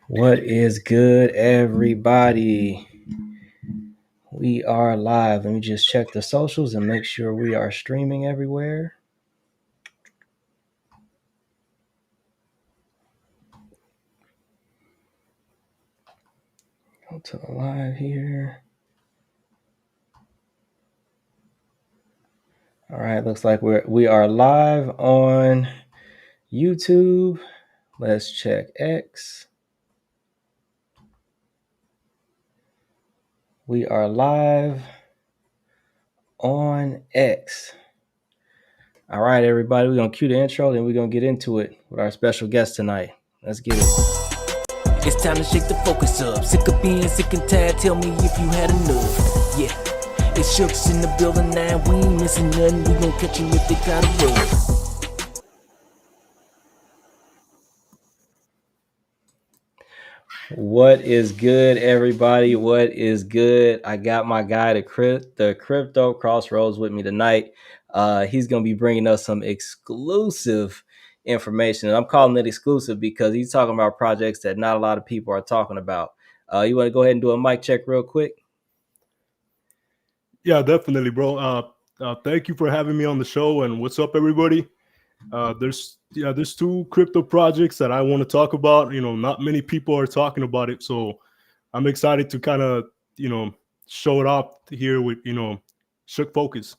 What is good, everybody? We are live. Let me just check the socials and make sure we are streaming everywhere. Go to the live here. All right, looks like we are live on YouTube. Let's check X. We are live on X. All right, everybody, we're going to cue the intro, then we're going to get into it with our special guest tonight. Let's get it. It's time to shake the focus up. Sick of being sick and tired, tell me if you had enough. Yeah, it's Shook's in the building now. We ain't missing nothing, we gon' catch you if they gotta roll. What is good, everybody? What is good? I got my guy, the Crypto Crossroads, with me tonight. He's going to be bringing us some exclusive information. And I'm calling it exclusive because he's talking about projects that not a lot of people are talking about. You want to go ahead and do a mic check real quick? Yeah, definitely, bro. Thank you for having me on the show. And what's up, everybody? There's two crypto projects that I want to talk about. Not many people are talking about it, so I'm excited to kind of show it off here with ShookFocuz.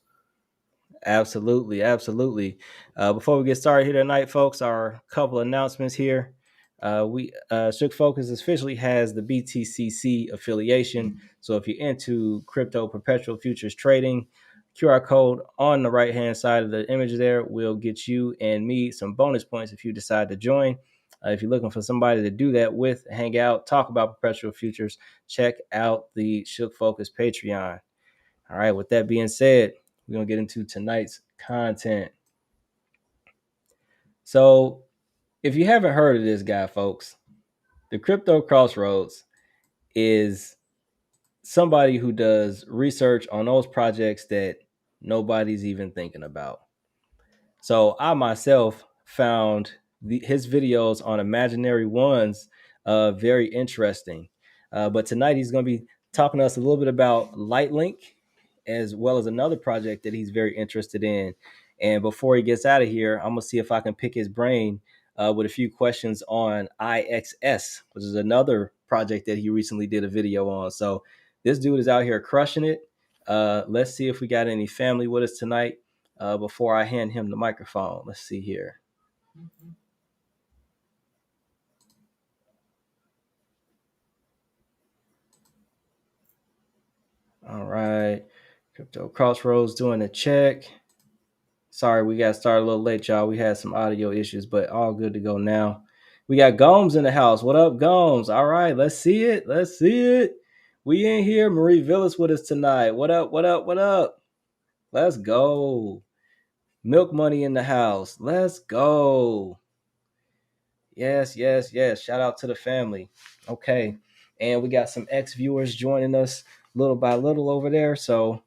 Absolutely. Before we get started here tonight, folks, our couple announcements here. ShookFocuz officially has the BTCC affiliation. So if you're into crypto perpetual futures trading, QR code on the right hand side of the image there will get you and me some bonus points if you decide to join. If you're looking for somebody to do that with, hang out, talk about perpetual futures, check out the ShookFocuz Patreon. All right, with that being said, we're going to get into tonight's content. So if you haven't heard of this guy, folks, the Crypto Crossroads is somebody who does research on those projects that nobody's even thinking about. So I myself found his videos on imaginary ones very interesting. But tonight he's going to be talking to us a little bit about Lightlink, as well as another project that he's very interested in. And before he gets out of here, I'm going to see if I can pick his brain with a few questions on IXS, which is another project that he recently did a video on. So this dude is out here crushing it. Let's see if we got any family with us tonight before I hand him the microphone. Let's see here. All right. Crypto Crossroads doing a check. Sorry, we got started a little late, y'all. We had some audio issues, but all good to go now. We got Gomes in the house. What up, Gomes? All right, let's see it. We in here. Marie Villas with us tonight. What up? Let's go. Milk Money in the house. Let's go. Yes. Shout out to the family. Okay. And we got some ex-viewers joining us little by little over there. So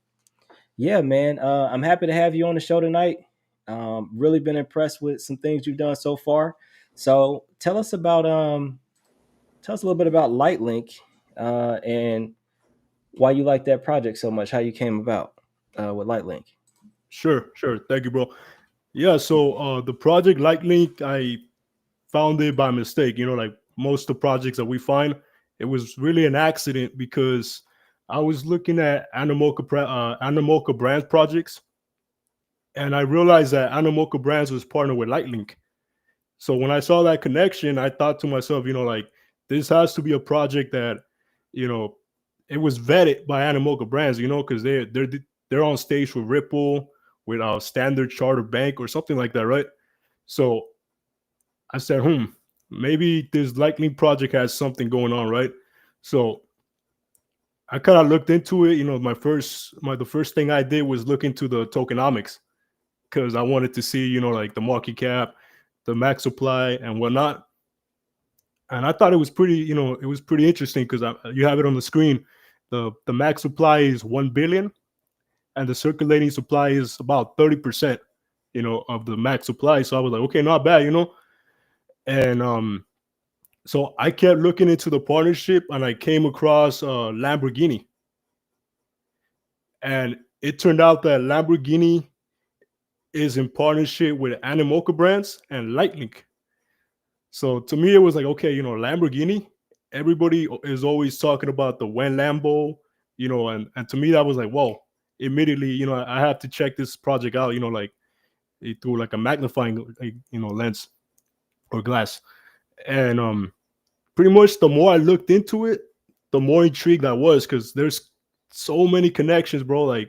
yeah, man, I'm happy to have you on the show tonight. Really been impressed with some things you've done so far. So tell us a little bit about Lightlink and why you like that project so much, how you came about with Lightlink. Sure. Thank you, bro. Yeah, so the project Lightlink, I found it by mistake. Like most of the projects that we find, it was really an accident because I was looking at Animoca Brands projects, and I realized that Animoca Brands was partnered with Lightlink. So when I saw that connection, I thought to myself, like, this has to be a project that, it was vetted by Animoca Brands, because they're on stage with Ripple, with Standard Chartered Bank or something like that, right? So I said, maybe this Lightlink project has something going on, right? So I kind of looked into it. The first thing I did was look into the tokenomics because I wanted to see, like the market cap, the max supply, and whatnot. And I thought it was pretty interesting because you have it on the screen. The max supply is 1 billion, and the circulating supply is about 30%, of the max supply. So I was like, okay, not bad, And so I kept looking into the partnership, and I came across Lamborghini, and it turned out that Lamborghini is in partnership with Animoca Brands and Lightlink. So to me, it was like, okay, Lamborghini. Everybody is always talking about the when Lambo, and to me that was like, whoa. Immediately, I have to check this project out, like through like a magnifying, lens or glass. And pretty much the more I looked into it, the more intrigued I was, because there's so many connections, bro. And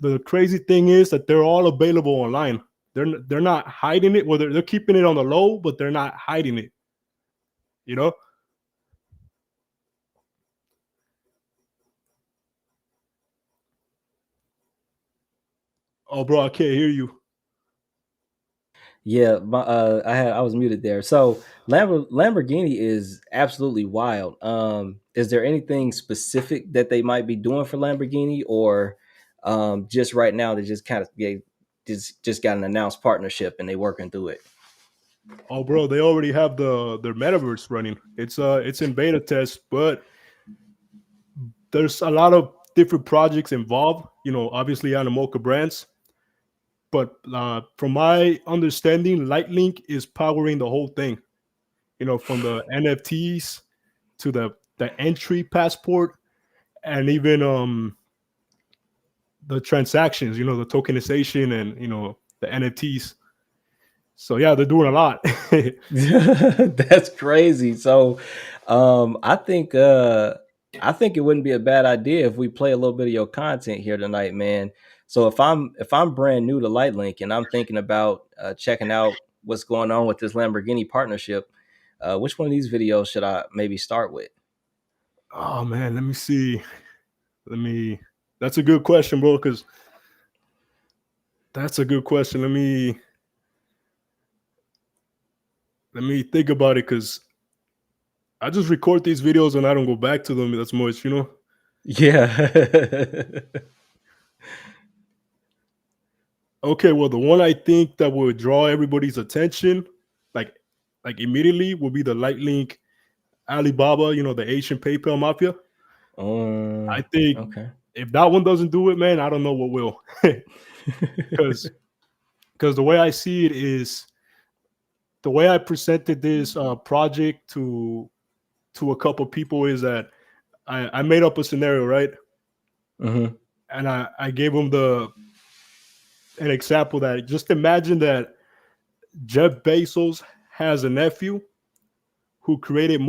the crazy thing is that they're all available online. They're not hiding it. Well, they're keeping it on the low, but they're not hiding it. You know? Oh, bro, I can't hear you. Yeah, I was muted there. So Lamborghini is absolutely wild. Is there anything specific that they might be doing for Lamborghini, or just right now they just kind of just got an announced partnership and they working through it? Oh, bro, they already have their metaverse running. It's in beta test, but there's a lot of different projects involved. Obviously Animoca Brands, but from my understanding, Lightlink is powering the whole thing. From the NFTs to the entry passport, and even the transactions, the tokenization, and the NFTs. So yeah, they're doing a lot. That's crazy. So, I think it wouldn't be a bad idea if we play a little bit of your content here tonight, man. So if I'm brand new to Lightlink and I'm thinking about checking out what's going on with this Lamborghini partnership, which one of these videos should I maybe start with? Oh man, let me see. Let me. That's a good question, bro. Because that's a good question. Let me think about it. Because I just record these videos and I don't go back to them. That's much. Yeah. Okay, well, the one I think that would draw everybody's attention, like like immediately, will be the Lightlink Alibaba. The Asian PayPal mafia. I think Okay. if that one doesn't do it, man, I don't know what will. Because the way I see it is, the way I presented this project to a couple people is that I made up a scenario, right? Hmm. And I gave them an example that, just imagine that Jeff Bezos has a nephew who created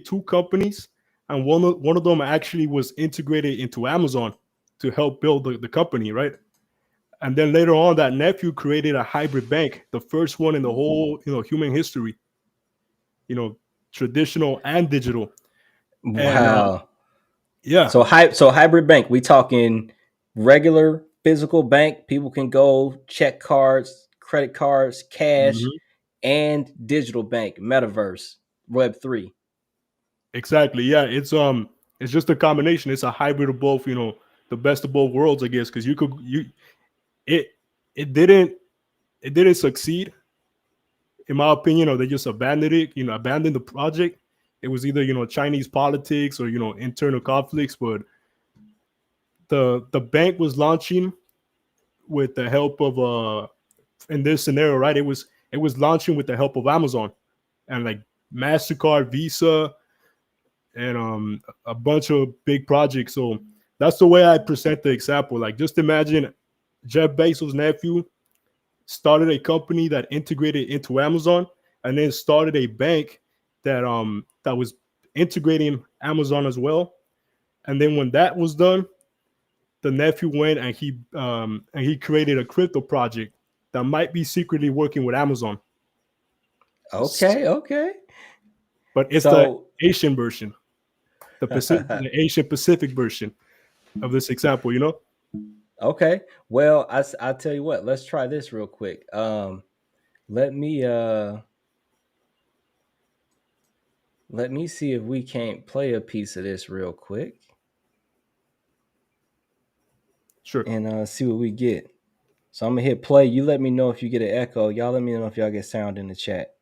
two companies, and one of them actually was integrated into Amazon to help build the company, right? And then later on, that nephew created a hybrid bank, the first one in the whole human history, you know, traditional and digital. And Wow. yeah, So hybrid bank, we talking regular physical bank, people can go check cards, credit cards, cash, mhm, and digital bank, metaverse, web 3. exactly. Yeah, it's just a combination. It's a hybrid of both. The best of both worlds, I guess, because it it didn't it didn't succeed, in my opinion, or they just abandoned it. Abandoned the project. It was either Chinese politics or internal conflicts. But the bank was launching with the help of in this scenario, right? It was launching with the help of Amazon and like Mastercard, Visa, and a bunch of big projects. So that's the way I present the example. Like, just imagine Jeff Bezos' nephew started a company that integrated into Amazon, and then started a bank that was integrating Amazon as well. And then when that was done, the nephew went and he created a crypto project that might be secretly working with Amazon, Okay, okay. but it's the So Asian version, the Asian Pacific version of this example. okay. Well, I'll tell you what, let's try this real quick. Let me let me see if we can't play a piece of this real quick Sure. and see what we get. So I'm gonna hit play. You let me know if you get an echo. Y'all let me know if y'all get sound in the chat.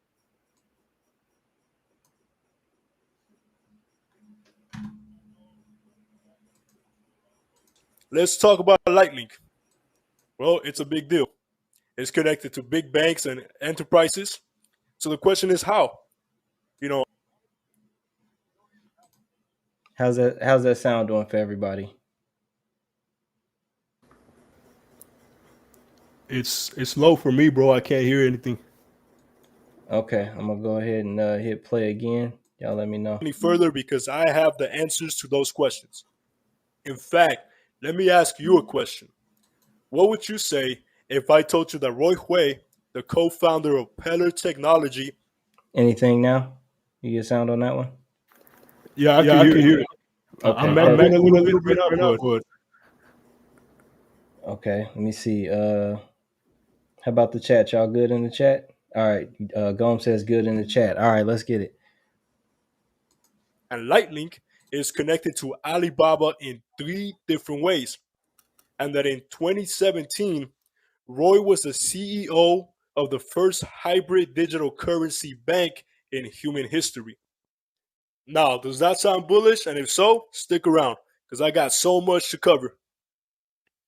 Let's talk about Lightning. Well, it's a big deal. It's connected to big banks and enterprises. So the question is how? You know, How's that sound doing for everybody? it's low for me, bro. I can't hear anything. Okay, I'm gonna go ahead and hit play again. Y'all let me know. Any further because I have the answers to those questions. In fact, let me ask you a question. What would you say if I told you that Roy Hui, the co-founder of Peller Technology, Anything now? You get sound on that one? yeah, I Yeah, can I hear can you. hear you. Okay, I'm perfect. echoing a little bit right now, but Okay, let me see. How about the chat? Y'all good in the chat? All right. Gomes says good in the chat. All right, let's get it. and Lightning is connected to Alibaba in 3 different ways. And that in 2017, Roy was the CEO of the first hybrid digital currency bank in human history. Now, does that sound bullish? And if so, stick around because I got so much to cover.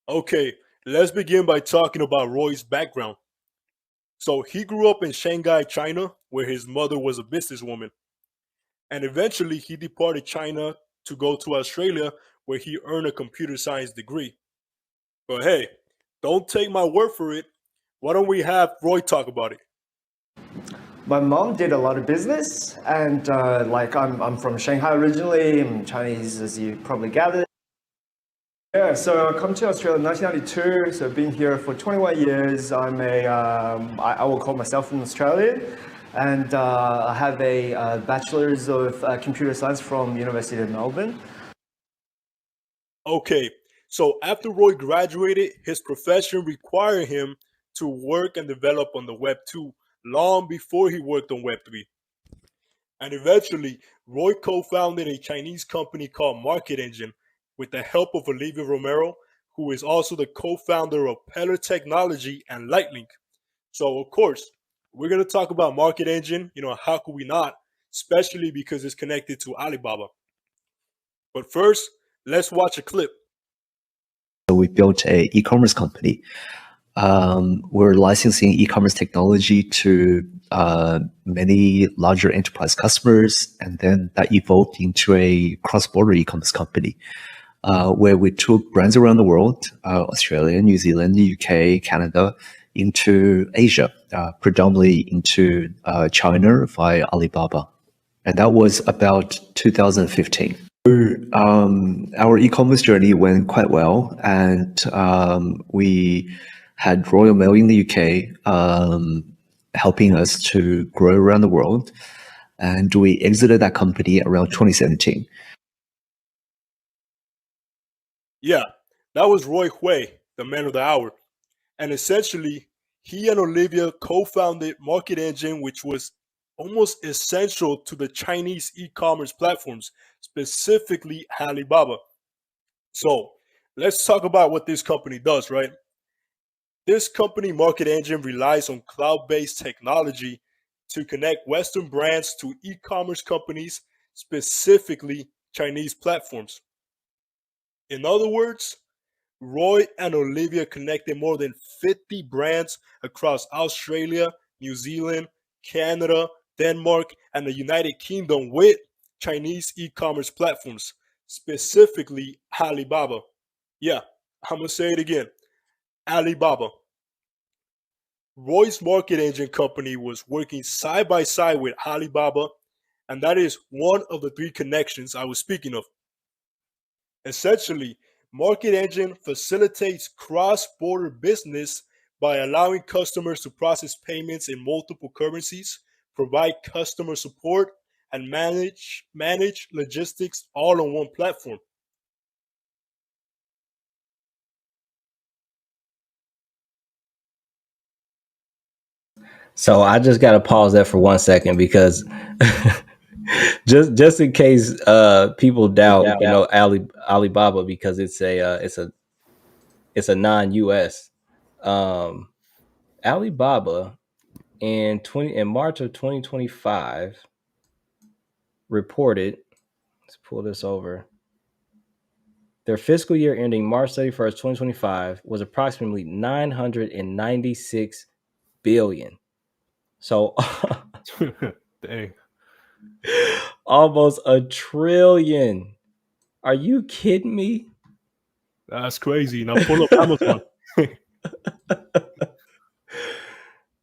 Okay, let's begin by talking about Roy's background. So, he grew up in Shanghai, China, where his mother was a businesswoman. And eventually, he departed China to go to Australia, where he earned a computer science degree. But hey, don't take my word for it. Why don't we have Roy talk about it? My mom did a lot of business, and like I'm from Shanghai originally. I'm Chinese, as you probably gathered. Yeah, so I come to Australia in 1992. So I've been here for 21 years. I will call myself an Australian, and I have a bachelor's of computer science from University of Melbourne. Okay, so after Roy graduated, his profession required him to work and develop on the Web 2 long before he worked on Web 3. And eventually, Roy co founded a Chinese company called Market Engine with the help of Olivia Romero, who is also the co founder of Peller Technology and Lightning. So, of course, we're going to talk about Market Engine. How could we not? Especially because it's connected to Alibaba. But first, let's watch a clip. So we built a e-commerce company. We're licensing e-commerce technology to many larger enterprise customers, and then that evolved into a cross-border e-commerce company where we took brands around the world, Australia, New Zealand, the UK, Canada, into Asia, predominantly into China via Alibaba. And that was about 2015. Our e-commerce journey went quite well, and we had Royal Mail in the UK helping us to grow around the world, and we exited that company around 2017. Yeah, that was Roy Hui, the man of the hour. And essentially, he and Olivia co founded Market Engine, which was almost essential to the Chinese e commerce platforms, specifically Alibaba. So, let's talk about what this company does, right? This company, Market Engine, relies on cloud based technology to connect Western brands to e commerce companies, specifically Chinese platforms. In other words, Roy and Olivia connected more than 50 brands across Australia, New Zealand, Canada, Denmark, and the United Kingdom with Chinese e commerce platforms, specifically Alibaba. Yeah, I'm going to say it again Alibaba. Roy's market engine company was working side by side with Alibaba, and that is one of the 3 connections I was speaking of. Essentially, Market Engine facilitates cross border business by allowing customers to process payments in multiple currencies, provide customer support, and manage logistics all on one platform. So I just got to pause that for 1 second because just in case people doubt, Alibaba because it's a non-US Alibaba in March of 2025 reported, let's pull this over. Their fiscal year ending March 31st, 2025 was approximately 996 billion. So Dang, almost a trillion. Are you kidding me? that's crazy. Now pull up Amazon.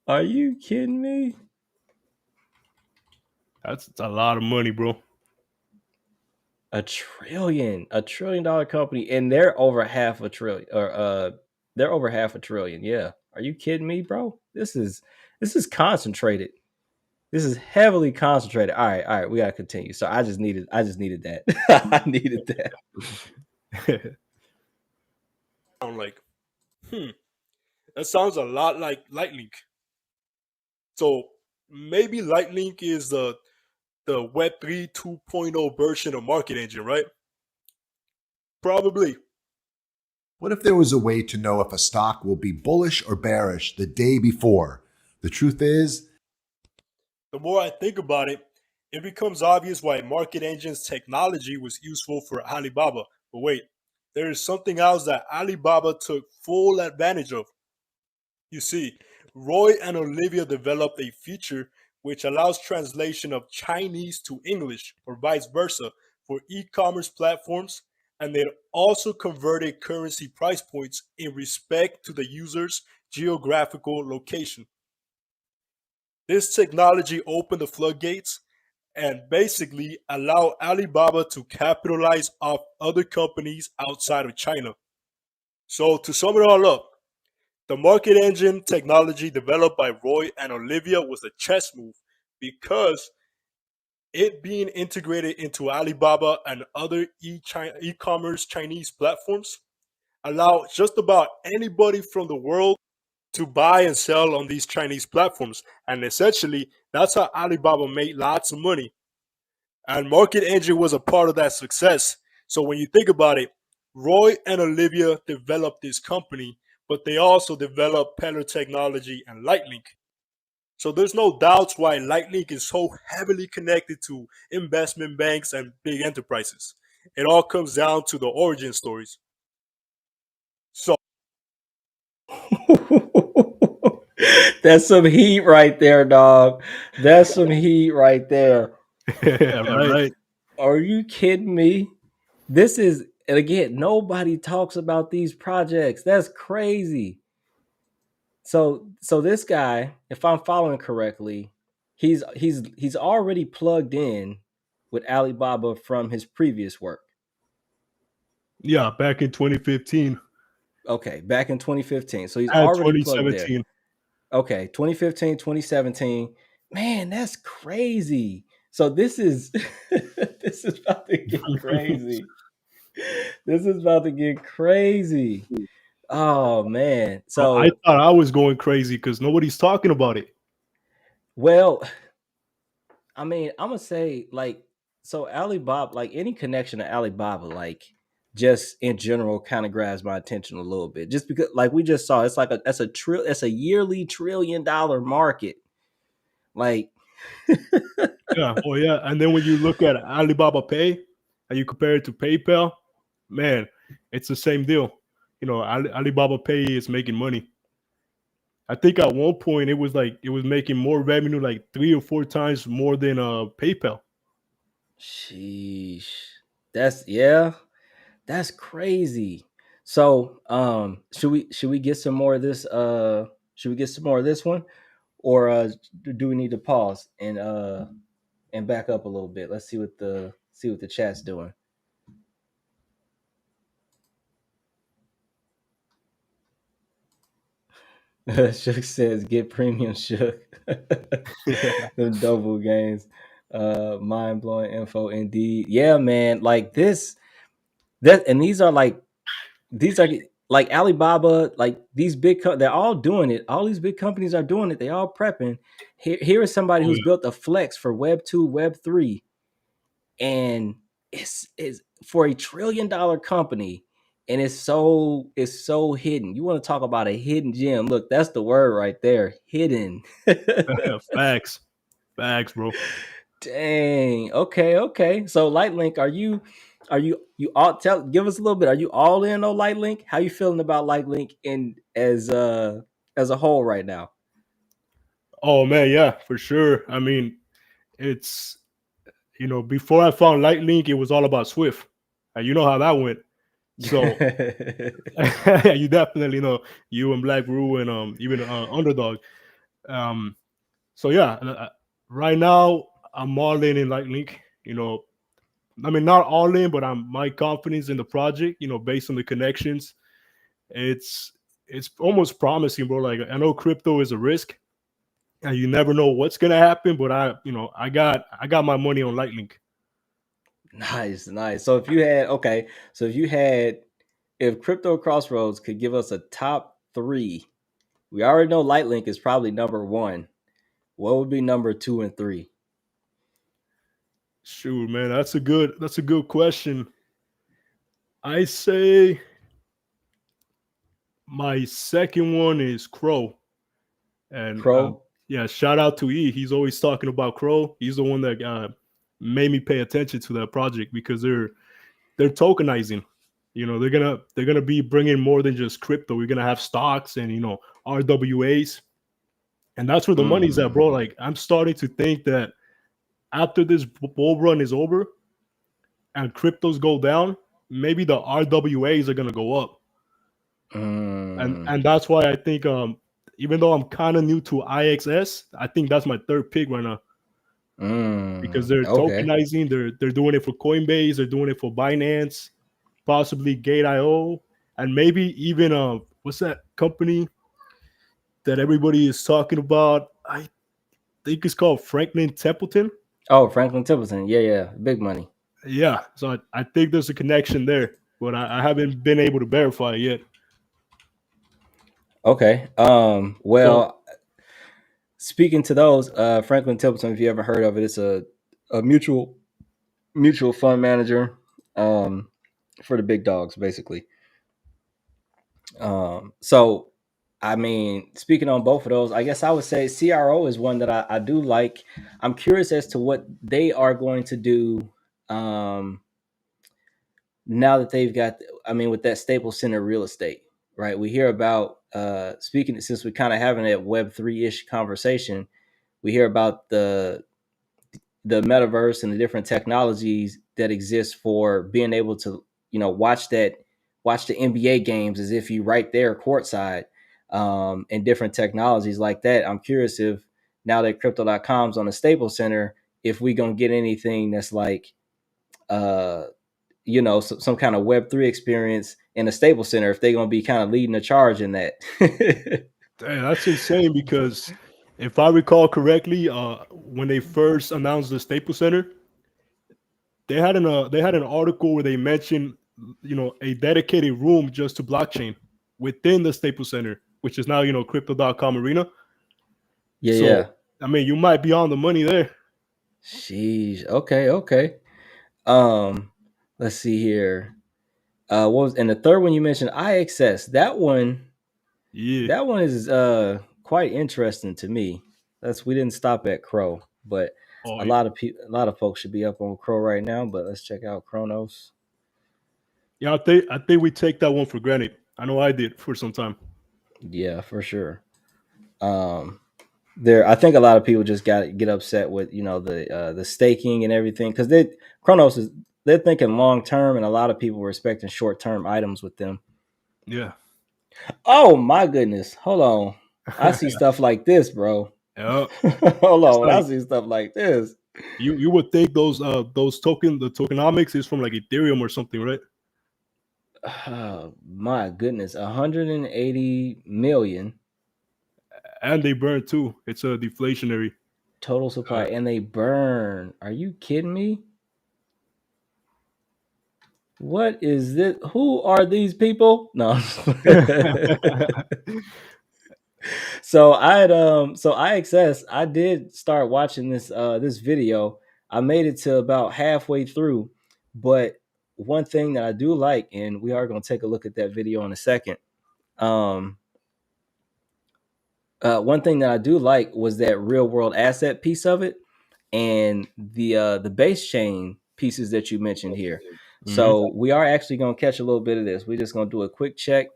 Are you kidding me? That's a lot of money, bro. A trillion dollar company, and they're over half a trillion, or they're over half a trillion. Yeah. Are you kidding me, bro? This is concentrated. This is heavily concentrated. All right, we gotta continue. So I just needed that. I needed that. I'm like, that sounds a lot like Lightlink. So maybe Lightlink is the Web3 2.0 version of Market Engine, right? Probably. What if there was a way to know if a stock will be bullish or bearish the day before? The truth is, The more I think about it, it becomes obvious why Market Engine's technology was useful for Alibaba. But wait, there is something else that Alibaba took full advantage of. You see, Roy and Olivia developed a feature which allows translation of Chinese to English or vice versa for e-commerce platforms, and they also converted currency price points in respect to the user's geographical location. This technology opened the floodgates and basically allowed Alibaba to capitalize off other companies outside of China. So to sum it all up, the market engine technology developed by Roy and Olivia was a chess move because it being integrated into Alibaba and other e-commerce Chinese platforms allowed just about anybody from the world to buy and sell on these Chinese platforms. And essentially, that's how Alibaba made lots of money. And Market Engine was a part of that success. So when you think about it, Roy and Olivia developed this company, but they also developed Peller Technology and Lightlink. So there's no doubts why Lightlink is so heavily connected to investment banks and big enterprises. It all comes down to the origin stories. So That's some heat right there, dog. That's some heat right there. yeah, right. Are you kidding me? This is, and again, nobody talks about these projects. That's crazy. So this guy, if I'm following correctly, he's already plugged in with Alibaba from his previous work. Yeah, back in 2015 Okay, back in 2015. So he's and already plugged there. 2017. Okay, 2015, 2017. Man, that's crazy. So this is this is about to get crazy. This is about to get crazy. Oh man. Oh, I So thought I was going crazy because nobody's talking about it. well, I mean, I'm gonna say like so Alibaba, like any connection to Alibaba, like just in general kind of grabs my attention a little bit. Just because like we just saw, it's like that's a yearly $1 trillion market. Like Yeah. Oh, yeah. And then when you look at Alibaba Pay and you compare it to PayPal, man, it's the same deal. You know, Alibaba Pay is making money. I think at one point it was making more revenue, like 3 or 4 times more than PayPal. sheesh. That's crazy. So should we get some more of this should we get some more of this one? Or do we need to pause and back up a little bit? Let's see what the chat's doing. Shook says get premium Shook. The double games. Mind blowing info indeed. Yeah, man. Like this, that and these are like Alibaba, like these they're all doing it. All these big companies are doing it. They all prepping. Here is somebody Oh, who's yeah. built a flex for Web 2, Web 3, and it's for $1 trillion company, and it's so hidden. You want to talk about a hidden gem? Look, that's the word right there, hidden. Facts, bro. Dang. Okay. So Lightlink, you all give us a little bit? Are you all in on Lightlink? How you feeling about Lightlink in as a whole right now? Oh man, yeah, for sure. I mean, it's before I found Lightlink, it was all about Swift, and you know how that went. So you definitely know, you and Black Brew and even Underdog. Um, so yeah, right now I'm all in Lightlink. I mean, not all in, but my confidence in the project. Based on the connections, it's almost promising, bro. Like, I know crypto is a risk, and you never know what's gonna happen. But I got my money on Lightlink. Nice. So if Crypto Crossroads could give us a top 3, we already know Lightlink is probably number 1. What would be number 2 and 3? Shoot, man, that's a good question. I say my second one is Crow, and Crow? yeah, shout out to E. He's always talking about Crow. He's the one that made me pay attention to that project, because they're tokenizing. They're gonna be bringing more than just crypto. We're gonna have stocks and RWAs, and that's where the money's at, bro. Like, I'm starting to think that after this bull run is over and cryptos go down, maybe the RWAs are gonna go up. And that's why I think, even though I'm kind of new to IXS, I think that's my third pick right now, because they're Okay. tokenizing. They're doing it for Coinbase. They're doing it for Binance, possibly Gate.io, and maybe even what's that company that everybody is talking about? I think it's called Franklin Templeton. Oh, Franklin Templeton. Yeah. Big money. Yeah, so I think there's a connection there, but I haven't been able to verify it yet. Okay. So Well, speaking to those, Franklin Templeton, if you ever heard of it, it's a mutual fund manager for the big dogs, basically. So, I mean, speaking on both of those, I guess I would say CRO is one that I do like. I'm curious as to what they are going to do now that they've got, I mean, with that Staples Center real estate, right? We hear about, speaking, since we kind of having that Web3-ish conversation, we hear about the metaverse and the different technologies that exist for being able to, watch the NBA games as if you right there courtside, and different technologies like that. I'm curious if now that crypto.com's on the Staples Center, if we gonna get anything that's like, some kind of Web3 experience in the Staples Center, if they're gonna be kind of leading the charge in that. Damn, that's insane, because if I recall correctly, when they first announced the Staples Center, they had an article where they mentioned, a dedicated room just to blockchain within the Staples Center, which is now Crypto.com Arena. Yeah. So I mean, you might be on the money there. Sheesh. Okay. Let's see here. What was, and the third one you mentioned, IXS. That one Yeah. is quite interesting to me. We didn't stop at Crow, but Oh, a lot of folks should be up on Crow right now. But let's check out Chronos. yeah. I think we take that one for granted. I know I did for some time. Yeah, for sure. I think a lot of people just got to get upset with the staking and everything, because they're thinking long term, and a lot of people were expecting short term items with them. Yeah. Oh my goodness! Hold on, I see stuff like this, bro. Yeah. Hold It's on, I like, see stuff like this. you would think the tokenomics is from like Ethereum or something, right? Oh my goodness, 180 million And they burn too. It's a deflationary. total supply, and they burn. Are you kidding me? What is this? Who are these people? No. So IXS, I did start watching this video. I made it to about halfway through, but one thing that I do like, and we are going to take a look at that video in a second. One thing that I do like was that real world asset piece of it, and the base chain pieces that you mentioned here. So we are actually going to catch a little bit of this. We're just going to do a quick check.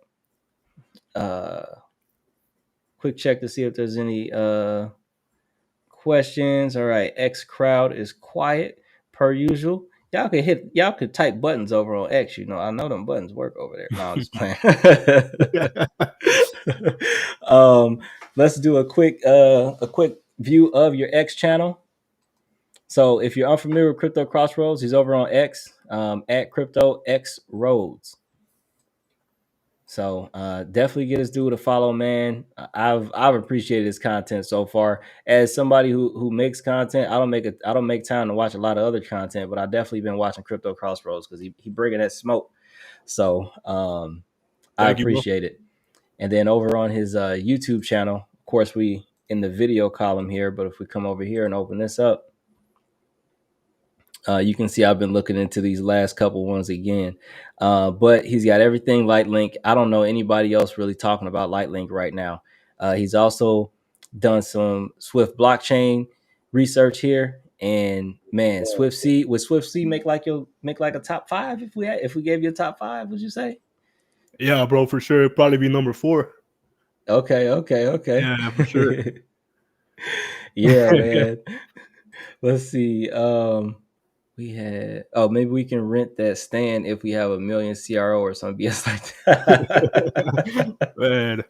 Quick check to see if there's any questions. All right, X crowd is quiet per usual. Y'all could type buttons over on X. You know, I know them buttons work over there. No, I'm just playing. Let's do a quick view of your X channel. So if you're unfamiliar with Crypto Crossroads, he's over on X at Crypto X Roads. So definitely get this dude a follow, man. I've appreciated his content so far. As somebody who makes content, I don't make time to watch a lot of other content, but I definitely been watching Crypto Crossroads because he bringing that smoke. So I appreciate it. And then over on his YouTube channel, of course, we in the video column here, but if we come over here and open this up, you can see I've been looking into these last couple ones again. But he's got everything Lightlink. I don't know anybody else really talking about Lightlink right now. He's also done some Swift blockchain research here. And man, SwiftC, would SwiftC make like a top 5 if we gave you a top 5, would you say? Yeah, bro, for sure. It'd probably be number 4. Okay. Yeah, for sure. Yeah, man. Let's see. We had maybe we can rent that stand if we have a million CRO or something BS like that. Man.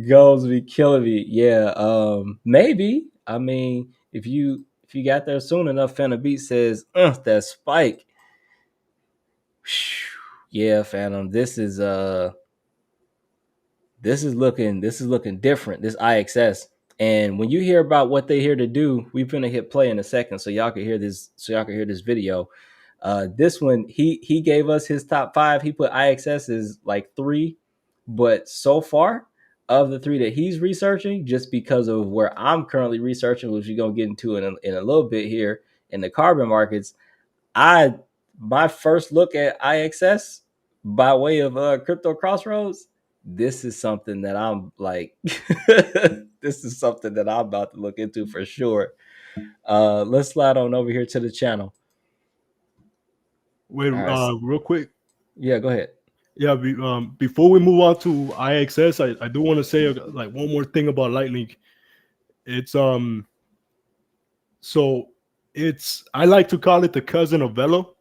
Goals be killing me. Yeah. Maybe. I mean, if you got there soon enough, Phantom Beat says, that spike. Yeah, Phantom. This is looking different. This IXS. And when you hear about what they here to do, we're gonna hit play in a second, so y'all can hear this. So y'all can hear this video. This one, he gave us his top 5. He put IXS as like 3, but so far of the 3 that he's researching, just because of where I'm currently researching, which we're gonna get into in a little bit here in the carbon markets, my first look at IXS by way of Crypto Crossroads. This is something that I'm like, this is something that I'm about to look into for sure. Let's slide on over here to the channel. Wait, real quick. Yeah, go ahead. Yeah, before we move on to IXS, I do want to say like one more thing about Lightlink. It's so I like to call it the cousin of Velo,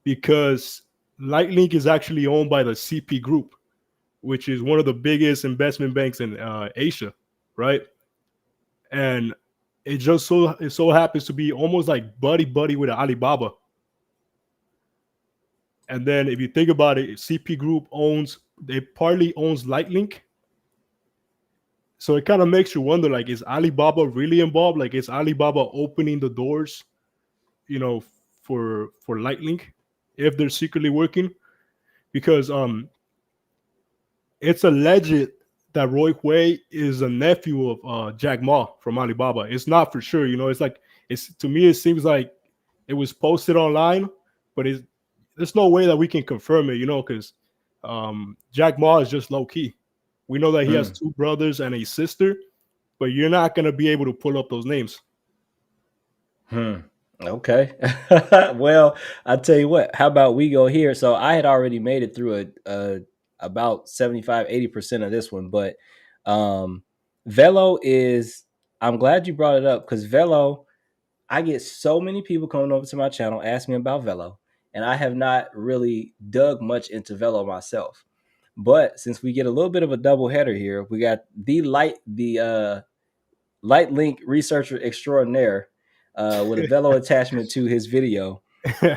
because Lightlink is actually owned by the CP Group, which is one of the biggest investment banks in Asia, right? And it so happens to be almost like buddy with Alibaba. And then if you think about it, CP Group partly owns Lightlink. So it kind of makes you wonder, like, is Alibaba really involved? Like, is Alibaba opening the doors, for Lightlink, if they're secretly working? Because it's alleged that Roy Hui is a nephew of Jack Ma from Alibaba. It's not for sure, to me it seems like it was posted online, but there's no way that we can confirm it, because Jack Ma is just low key. We know that he has 2 brothers and a sister, but you're not going to be able to pull up those names. Okay. Well, I'll tell you what, how about we go here? So I had already made it through about 75-80% of this one, but Velo is, I'm glad you brought it up, because Velo, I get so many people coming over to my channel asking me about Velo, and I have not really dug much into Velo myself. But since we get a little bit of a double header here, we got the Lightlink researcher extraordinaire with a Velo attachment to his video.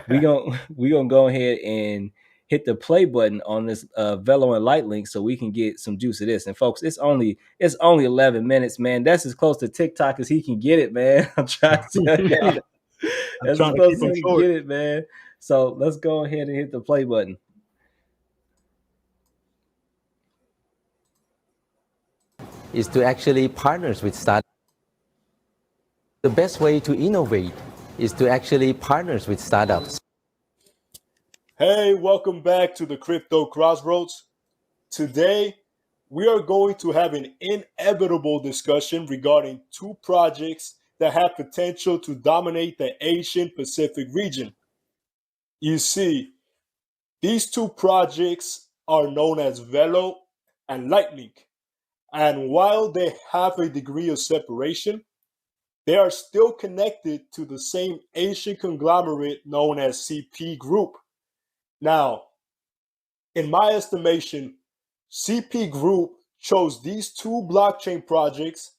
we gonna go ahead and hit the play button on this Velo and Lightlink so we can get some juice of this. And folks, it's only 11 minutes, man. That's as close to TikTok as he can get it, man. I'm trying to tell you. That's as close as he can get it, man. So let's go ahead and hit the play button. Is to actually partners with startups. The best way to innovate is to actually partners with startups. Hey, welcome back to the Crypto Crossroads. Today, we are going to have an inevitable discussion regarding two projects that have potential to dominate the Asian Pacific region. You see, these two projects are known as Velo and Lightning, and while they have a degree of separation, they are still connected to the same Asian conglomerate known as CP Group. Now, in my estimation, CP Group chose these two blockchain projects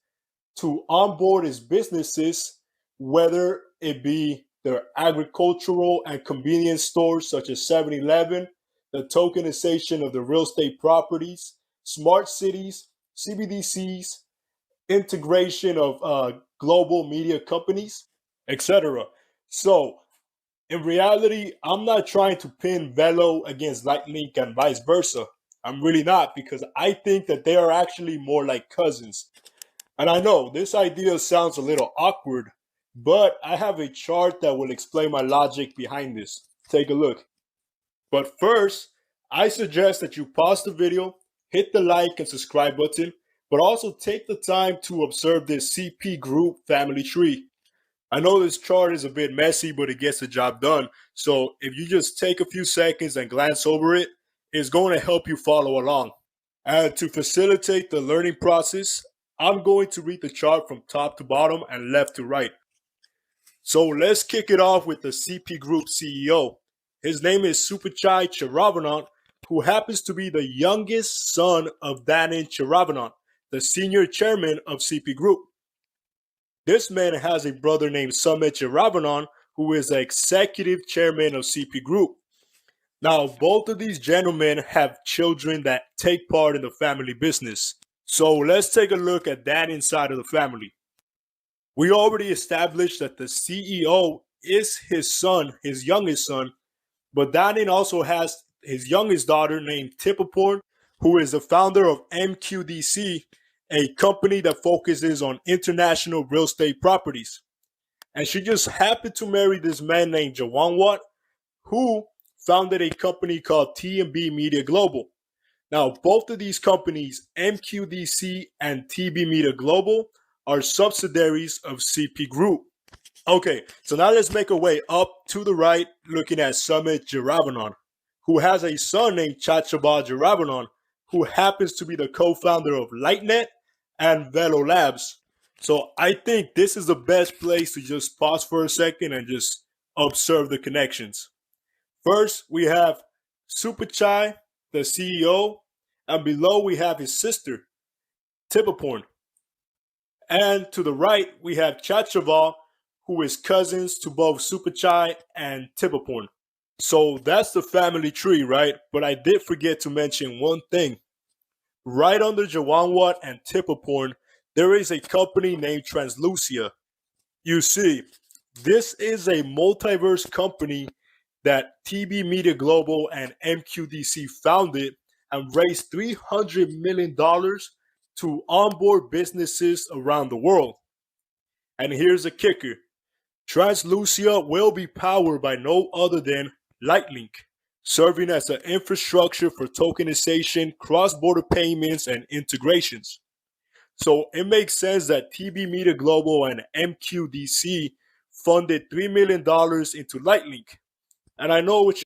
to onboard its businesses, whether it be their agricultural and convenience stores such as 7-Eleven, the tokenization of the real estate properties, smart cities, CBDCs, integration of global media companies, etc. So, in reality, I'm not trying to pin Velo against Lightning and vice versa. I'm really not, because I think that they are actually more like cousins. And I know this idea sounds a little awkward, but I have a chart that will explain my logic behind this. Take a look. But first, I suggest that you pause the video, hit the like and subscribe button, but also take the time to observe this CP Group family tree. I know this chart is a bit messy, but it gets the job done. So if you just take a few seconds and glance over it, it's going to help you follow along. And to facilitate the learning process, I'm going to read the chart from top to bottom and left to right. So let's kick it off with the CP Group CEO. His name is Supachai Chiravanant, who happens to be the youngest son of Danin Chiravanant, the senior chairman of CP Group. This man has a brother named Sumit Chiravanant, who is the executive chairman of CP Group. Now, both of these gentlemen have children that take part in the family business. So let's take a look at that inside of the family. We already established that the CEO is his son, his youngest son, but Danin also has his youngest daughter named Tipaporn, who is the founder of MQDC, a company that focuses on international real estate properties. And she just happened to marry this man named Jawangwat, who founded a company called T&B Media Global. Now, both of these companies, MQDC and TB Media Global, are subsidiaries of CP Group. Okay, so now let's make our way up to the right, looking at Sumit Jiravanant, who has a son named Chachaba Jiravanant, who happens to be the co-founder of Lightnet and Velo Labs. So I think this is the best place to just pause for a second and just observe the connections. First, we have Supachai, the CEO, and below we have his sister, Tipaporn. And to the right, we have Chachaval, who is cousins to both Supachai and Tipaporn. So that's the family tree, right? But I did forget to mention one thing. Right under Jawangwat and Tipaporn, there is a company named Translucia. You see, this is a multiverse company that TB Media Global and MQDC founded and raised $300 million to onboard businesses around the world. And here's a kicker. Translucia will be powered by no other than Lightlink, serving as an infrastructure for tokenization, cross-border payments, and integrations. So it makes sense that TB Media Global and MQDC funded $3 million into Lightlink. And I know what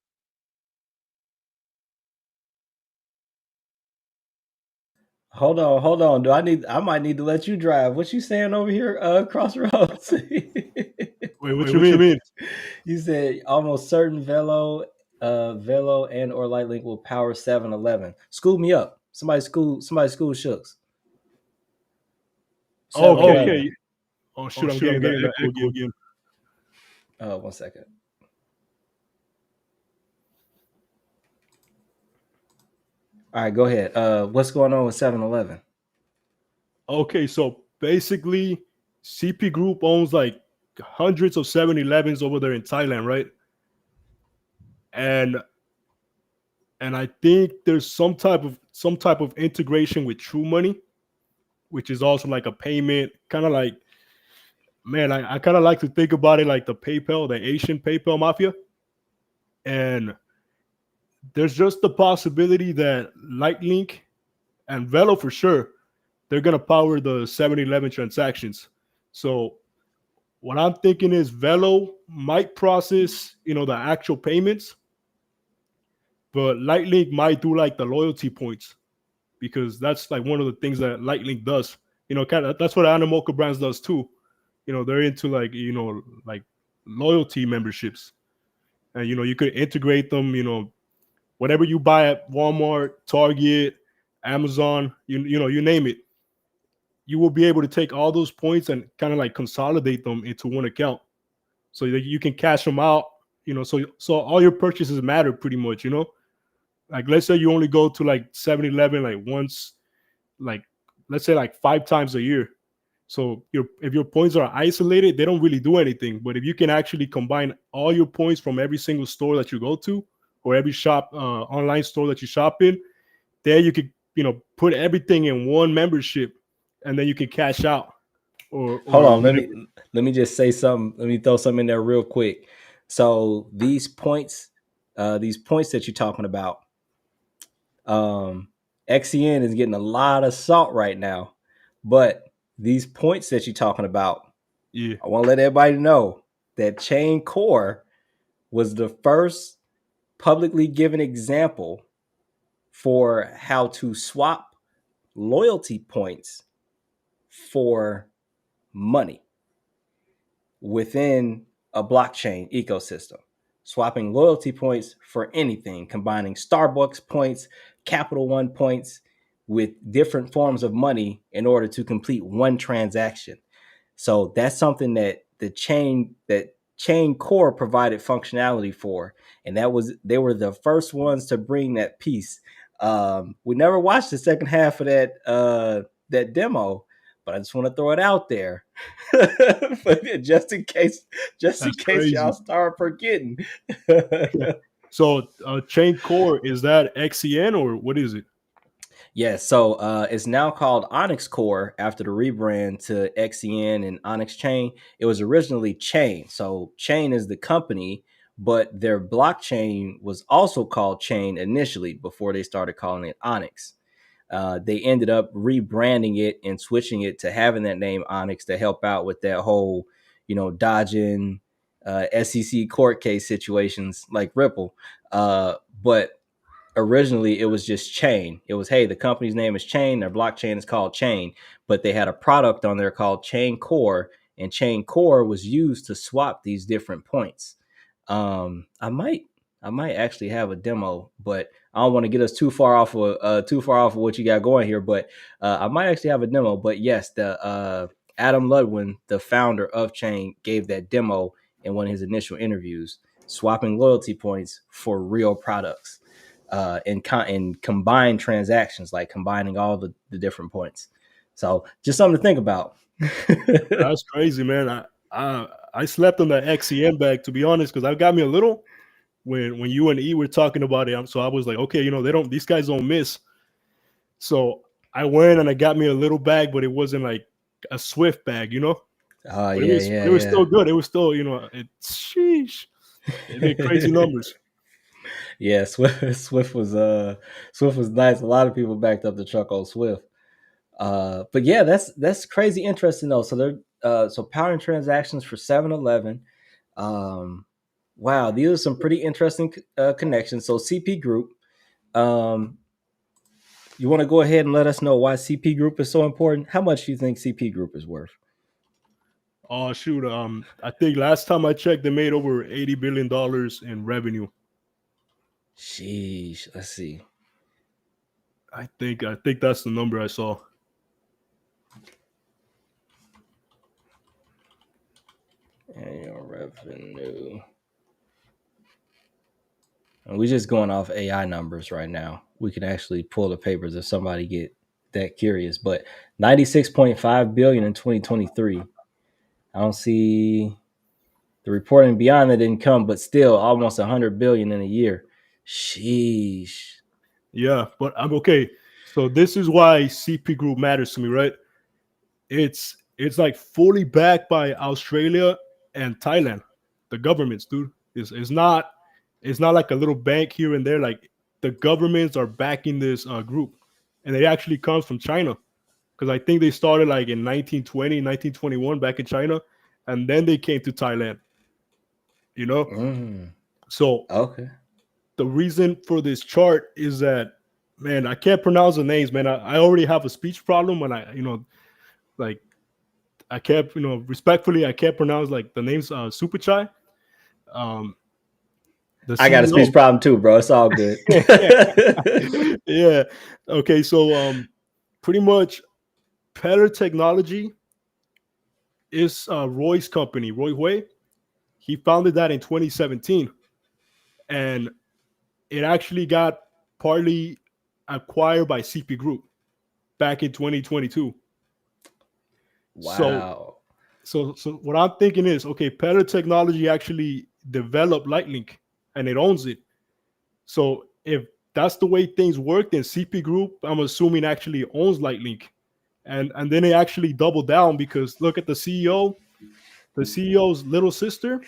Hold on. I might need to let you drive. What you saying over here, Crossroads? Wait, what you mean? You said almost certain Velo and or Lightlink will power 7-Eleven. School me up. Somebody school Shooks. Okay. Oh shoot, I'm getting the echo again. 1 second. All right, go ahead. What's going on with 7-Eleven? Okay, so basically, CP Group owns like hundreds of 7-Elevens over there in Thailand, right? And I think there's some type of integration with True Money, which is also like a payment, kind of like, man, I kind of like to think about it like the PayPal, the Asian PayPal mafia. And there's just the possibility that Lightlink and Velo for sure, they're gonna power the 7-Eleven transactions. So what I'm thinking is Velo might process, the actual payments, but Lightlink might do like the loyalty points because that's like one of the things that Lightlink does. Kind of that's what Animoca Brands does too. They're into like like loyalty memberships, and you could integrate them. Whatever you buy at Walmart, Target, Amazon, you name it, you will be able to take all those points and kind of like consolidate them into one account, so that you can cash them out. So all your purchases matter pretty much. Like let's say you only go to like 7-Eleven like once, like let's say like 5 times a year. So if your points are isolated, they don't really do anything. But if you can actually combine all your points from every single store that you go to, or every shop online store that you shop in, then you could put everything in one membership, and then you can cash out. Hold Or on, let me just say something. Let me throw something in there real quick. So these points that you're talking about, XCN is getting a lot of salt right now, but these points that you're talking about, yeah, I want to let everybody know that Chain Core was the first publicly given example for how to swap loyalty points for money within a blockchain ecosystem. Swapping loyalty points for anything, combining Starbucks points, Capital One points with different forms of money in order to complete one transaction. So that's something that Chain Core provided functionality for, and they were the first ones to bring that piece. We never watched the second half of that demo, but I just want to throw it out there, just in case that's crazy. y'all start forgetting. So Chain Core, is that XCN or what is it? Yeah, so it's now called Onyx Core after the rebrand to XCN and Onyx Chain. It was originally Chain. So Chain is the company, but their blockchain was also called Chain initially before they started calling it Onyx. They ended up rebranding it and switching it to having that name Onyx to help out with that whole, dodging SEC court case situations like Ripple. But originally it was just Chain. It was, hey, the company's name is Chain, their blockchain is called Chain, but they had a product on there called Chain Core, and Chain Core was used to swap these different points. I might actually have a demo, but I don't want to get us too far off of what you got going here. But I might actually have a demo. But yes, the Adam Ludwin, the founder of Chain, gave that demo in one of his initial interviews, swapping loyalty points for real products. And combine transactions, like combining all the different points. So just something to think about. That's crazy, man. I slept on that XCM bag, to be honest, because I got me a little when you and E were talking about it. So I was like, okay, these guys don't miss. So I went and I got me a little bag, but it wasn't like a Swift bag, Oh, But yeah, it was still good. It was still, sheesh. It made crazy numbers. Yeah, Swift was nice. A lot of people backed up the truck on Swift. But yeah, that's crazy interesting though. So they're powering transactions for 7-Eleven. Wow, these are some pretty interesting connections. So CP Group, you want to go ahead and let us know why CP Group is so important? How much do you think CP Group is worth? Oh shoot. I think last time I checked, they made over $80 billion in revenue. Sheesh. Let's see. I think that's the number I saw. Annual revenue. And we're just going off AI numbers right now. We can actually pull the papers if somebody get that curious. But 96.5 billion in 2023. I don't see the reporting beyond that didn't come, but still almost 100 billion in a year. Sheesh. Yeah, but I'm okay. So this is why CP Group matters to me, right? It's like fully backed by Australia and Thailand, the governments, dude. It's not like a little bank here and there. Like the governments are backing this group, and it actually comes from China, because I think they started like in 1920, 1921 back in China, and then they came to Thailand. You know, so Okay. the reason for this chart is that, man, I can't pronounce the names, man. I already have a speech problem when like I can't, respectfully, I can't pronounce like the names. Super Chai, um, the I got a speech CEO. problem too, bro. It's all good. Yeah. Okay. So pretty much, Peller Technology is Roy's company, Roy Hui. He founded that in 2017, and it actually got partly acquired by CP Group back in 2022. So, Wow. so what I'm thinking is, okay, Peller Technology actually developed Lightlink, and it owns it. So if that's the way things work, then CP Group, I'm assuming, actually owns Lightlink, and then they actually doubled down, because look at the CEO, the CEO's little sister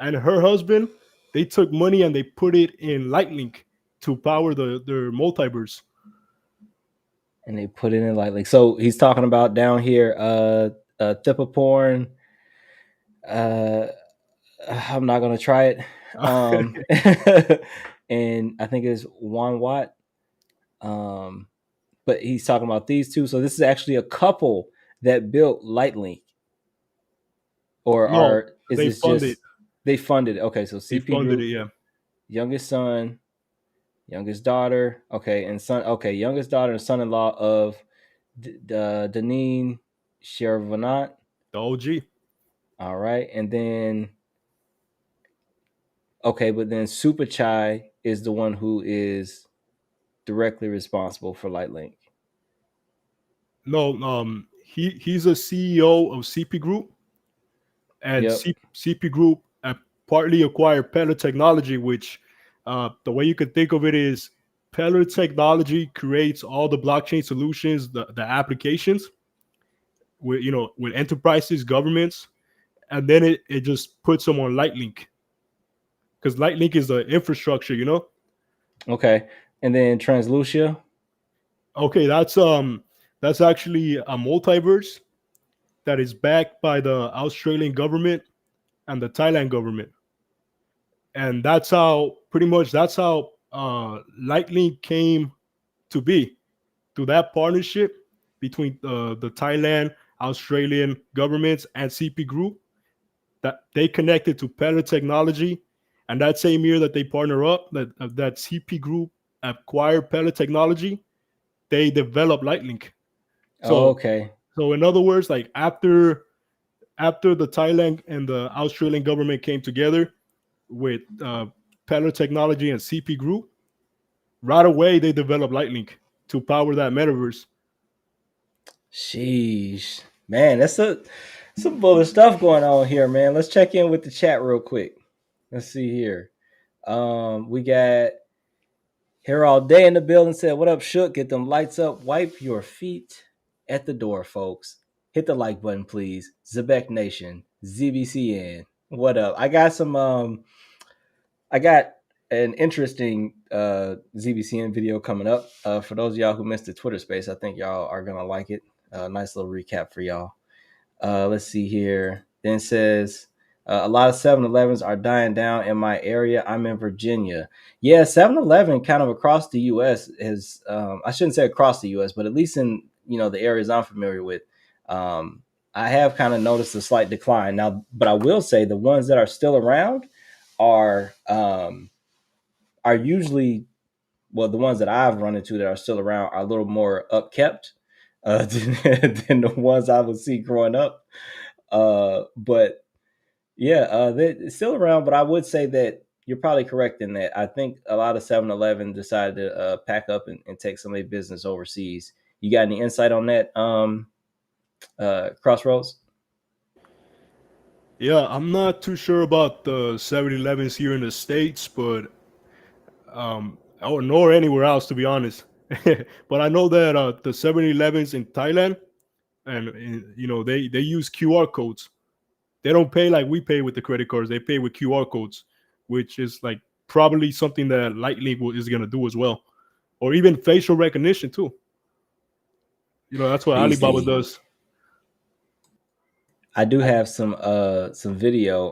and her husband. They took money and they put it in Lightlink to power their multiverse. And they put it in like so he's talking about down here Thipaporn. I'm not gonna try it. And I think it's Juan Watt. But he's talking about these two. So this is actually a couple that built Lightlink. Or No, is they this just funded. they funded it? Okay, so They CP funded Group, it. Yeah. youngest son, youngest daughter, okay, and son, okay, youngest daughter and son-in-law of Deneen Shervanat. The OG. All right, and then okay, but then Super Chai is the one who is directly responsible for Lightlink. No, he's a CEO of CP Group, and Yep. CP Group partly acquired Peller Technology, which the way you could think of it is, Peller Technology creates all the blockchain solutions, the applications with, with enterprises, governments, and then it just puts them on Lightlink, because Lightlink is the infrastructure, Okay, and then Translucia. Okay, that's actually a multiverse that is backed by the Australian government and the Thailand government, and that's how, pretty much, that's how Lightlink came to be, through that partnership between the Thailand, Australian governments, and CP Group, that they connected to Peller Technology, and that same year that they partner up, that CP Group acquired Peller Technology, they developed Lightlink. Oh, So, okay. so in other words, like after the Thailand and the Australian government came together with Peller Technology and CP Group, right away they developed Lightlink to power that metaverse. Sheesh, man, that's some bullish stuff going on here, man. Let's check in with the chat real quick. Let's see here. We got here all day in the building. Said, "What up, Shook? Get them lights up. Wipe your feet at the door, folks. Hit the like button, please. Zebek Nation, ZBCN. What up? I got some. I got an interesting ZBCN video coming up. For those of y'all who missed the Twitter space, I think y'all are gonna like it. Nice little recap for y'all. Let's see here. Then it says a lot of 7-Elevens are dying down in my area. I'm in Virginia. Yeah, 7-Eleven kind of across the U.S. is I shouldn't say across the U.S., but at least in the areas I'm familiar with, I have kind of noticed a slight decline now. But I will say the ones that are still around are usually, well, the ones that I've run into that are still around are a little more upkept than the ones I would see growing up. But yeah, they're still around. But I would say that you're probably correct in that. I think a lot of 7-Eleven decided to pack up and take some of their business overseas. You got any insight on that, Crossroads? Yeah, I'm not too sure about the 7-Elevens here in the States, but or nor anywhere else, to be honest. But I know that the 7-Elevens in Thailand, and they use QR codes. They don't pay like we pay with the credit cards. They pay with QR codes, which is like probably something that Lightlink is going to do as well, or even facial recognition too. That's what Alibaba Easy. does. I do have some video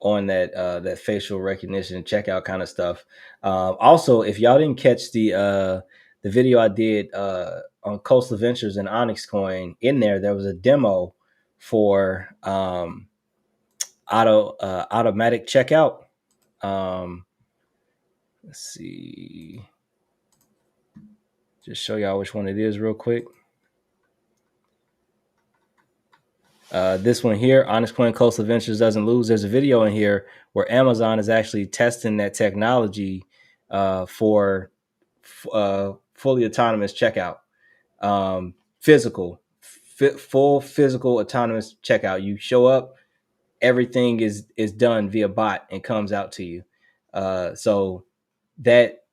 on that facial recognition checkout kind of stuff. Also, if y'all didn't catch the video I did on Coastal Ventures and Onyx Coin, in there was a demo for automatic checkout. Let's see, just show y'all which one it is real quick. This one here, Honest Coin Coastal Ventures doesn't lose. There's a video in here where Amazon is actually testing that technology for fully autonomous checkout, full physical autonomous checkout. You show up, everything is done via bot and comes out to you. So that,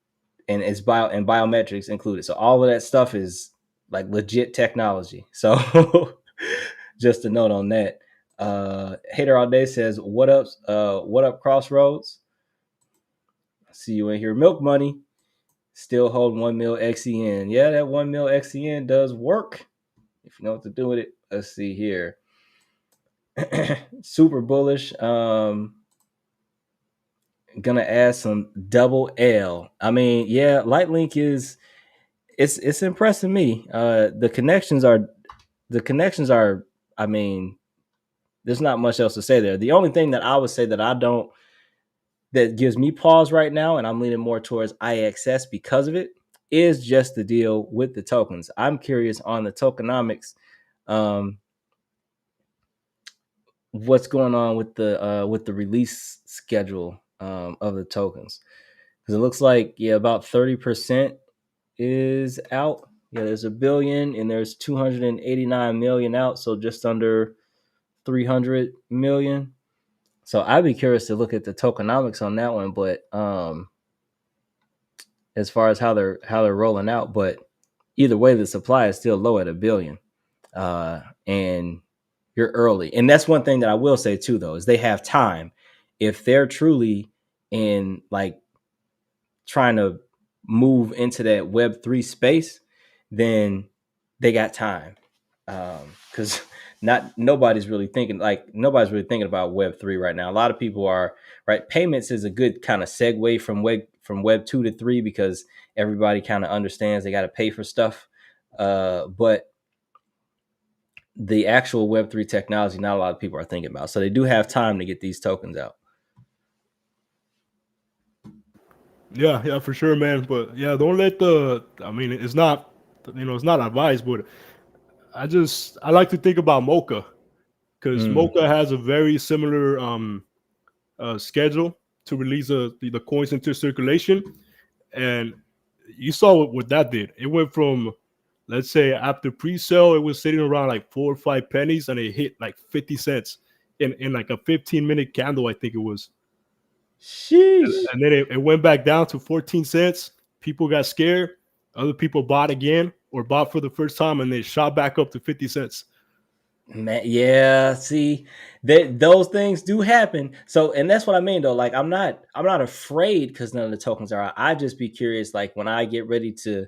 and it's biometrics included. So all of that stuff is like legit technology. So just a note on that. Hater All Day says, what up, Crossroads? I see you in here. Milk Money still holding 1 mil XEN. Yeah, that 1 mil XEN does work if you know what to do with it. Let's see here. Super bullish. Gonna add some double L. I mean, yeah, Lightlink is it's impressing me. The connections are, I mean, there's not much else to say there. The only thing that I would say that gives me pause right now, and I'm leaning more towards IXS because of it, is just the deal with the tokens. I'm curious on the tokenomics, what's going on with the release schedule of the tokens, because it looks like about 30% is out. There's 1 billion and there's 289 million out, so just under 300 million. So I'd be curious to look at the tokenomics on that one, but as far as how they're rolling out, but either way, the supply is still low at 1 billion, and you're early. And that's one thing that I will say too, though, is they have time. If they're truly in like trying to move into that Web3 space, then they got time, because nobody's really thinking about Web3 right now. A lot of people are, right. Payments is a good kind of segue from Web 2 to 3, because everybody kind of understands they got to pay for stuff, but the actual Web3 technology, not a lot of people are thinking about. So they do have time to get these tokens out. Yeah, for sure, man. But yeah, don't let it's not, it's not advice, but I like to think about Mocha, because Mocha has a very similar schedule to release the coins into circulation. And you saw what that did. It went from, let's say, after pre-sale, it was sitting around like 4 or 5 pennies, and it hit like 50 cents in like a 15-minute candle, I think it was. Sheesh. And then it went back down to 14 cents. People got scared. Other people bought again, or bought for the first time, and they shot back up to 50 cents. Man, yeah, see, those things do happen. So, and that's what I mean, though. Like, I'm not afraid because none of the tokens are out. I just be curious, like, when I get ready to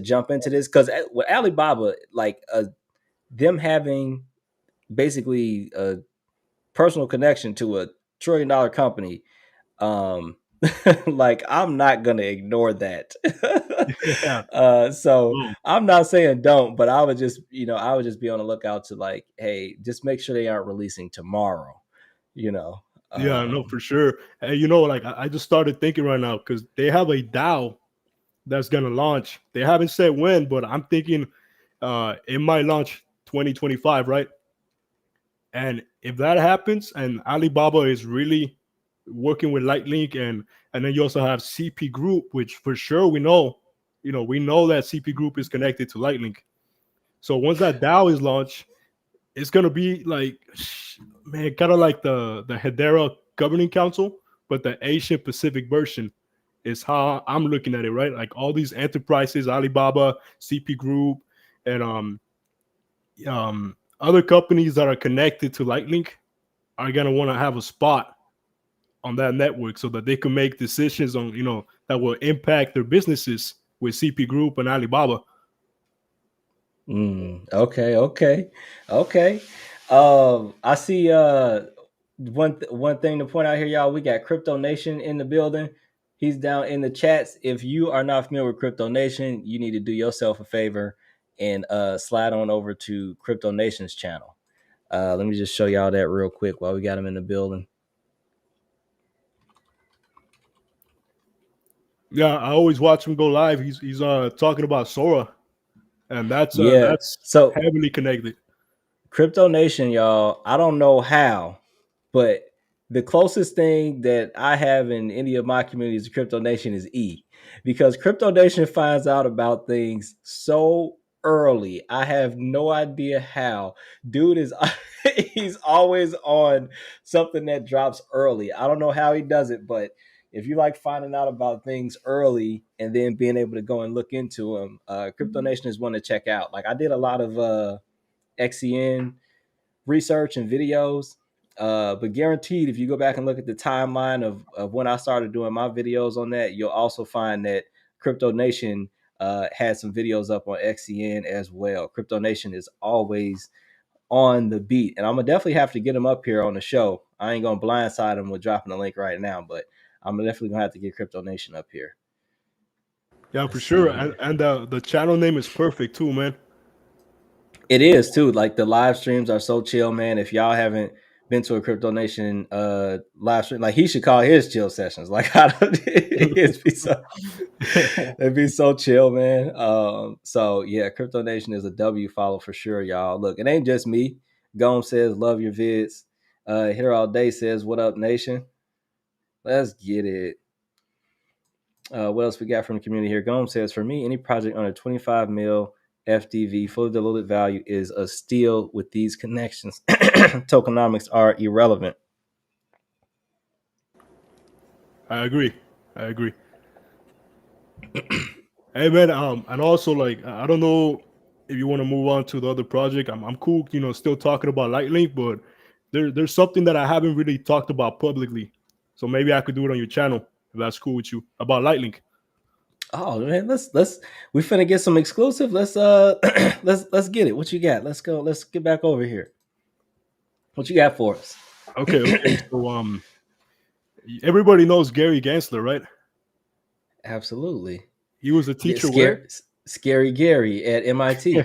jump into this, because with Alibaba, like, them having basically a personal connection to a $1 trillion company, like, I'm not gonna ignore that. Yeah. So I'm not saying don't, but I would just be on the lookout to, like, hey, just make sure they aren't releasing tomorrow. Yeah, no, for sure. And like, I just started thinking right now, because they have a DAO that's gonna launch. They haven't said when, but I'm thinking it might launch 2025, right? And if that happens, and Alibaba is really working with Lightlink, and then you also have CP Group, which for sure we know that CP Group is connected to Lightlink. So once that DAO is launched, it's gonna be like, man, kind of like the Hedera Governing Council, but the Asian Pacific version is how I'm looking at it, right? Like, all these enterprises, Alibaba, CP Group, and other companies that are connected to Lightlink are gonna want to have a spot on that network so that they can make decisions on, that will impact their businesses with CP Group and Alibaba. Okay. I see one thing to point out here, y'all. We got Crypto Nation in the building. He's down in the chats. If you are not familiar with Crypto Nation, you need to do yourself a favor and slide on over to Crypto Nation's channel. Let me just show y'all that real quick while we got him in the building. Yeah, I always watch him go live. He's talking about Sora, and that's so heavily connected. Crypto Nation, y'all, I don't know how, but the closest thing that I have in any of my communities to Crypto Nation is E, because Crypto Nation finds out about things so early. I have no idea how. Dude is he's always on something that drops early. I don't know how he does it, but if you like finding out about things early and then being able to go and look into them, Crypto Nation is one to check out. Like I did a lot of XCN research and videos, but guaranteed if you go back and look at the timeline of when I started doing my videos on that, you'll also find that Crypto Nation had some videos up on XCN as well. Crypto Nation is always on the beat, and I'm gonna definitely have to get him up here on the show. I ain't gonna blindside him with dropping the link right now, but I'm definitely gonna have to get Crypto Nation up here. Yeah, for sure. And the channel name is perfect too, man. It is too. Like the live streams are so chill, man. If y'all haven't been to a Crypto Nation live stream, like he should call his chill sessions. Like I don't, it'd be so chill, man. So yeah, Crypto Nation is a W follow for sure, y'all. Look, it ain't just me. Gomes says love your vids. Hitter All Day says what up, nation. Let's get it. What else we got from the community here? Gomes says, for me, any project under 25 mil FDV, fully diluted value, is a steal with these connections. Tokenomics are irrelevant. I agree. Hey man, and also like I don't know if you want to move on to the other project. I'm cool, still talking about Lightlink, but there's something that I haven't really talked about publicly. So maybe I could do it on your channel if that's cool with you about Lightlink. Oh man, let's we finna get some exclusive. Let's let's get it. What you got? Let's go. Let's get back over here. What you got for us? Okay. So everybody knows Gary Gensler, right? Absolutely. He was a teacher where? Scary Gary at MIT.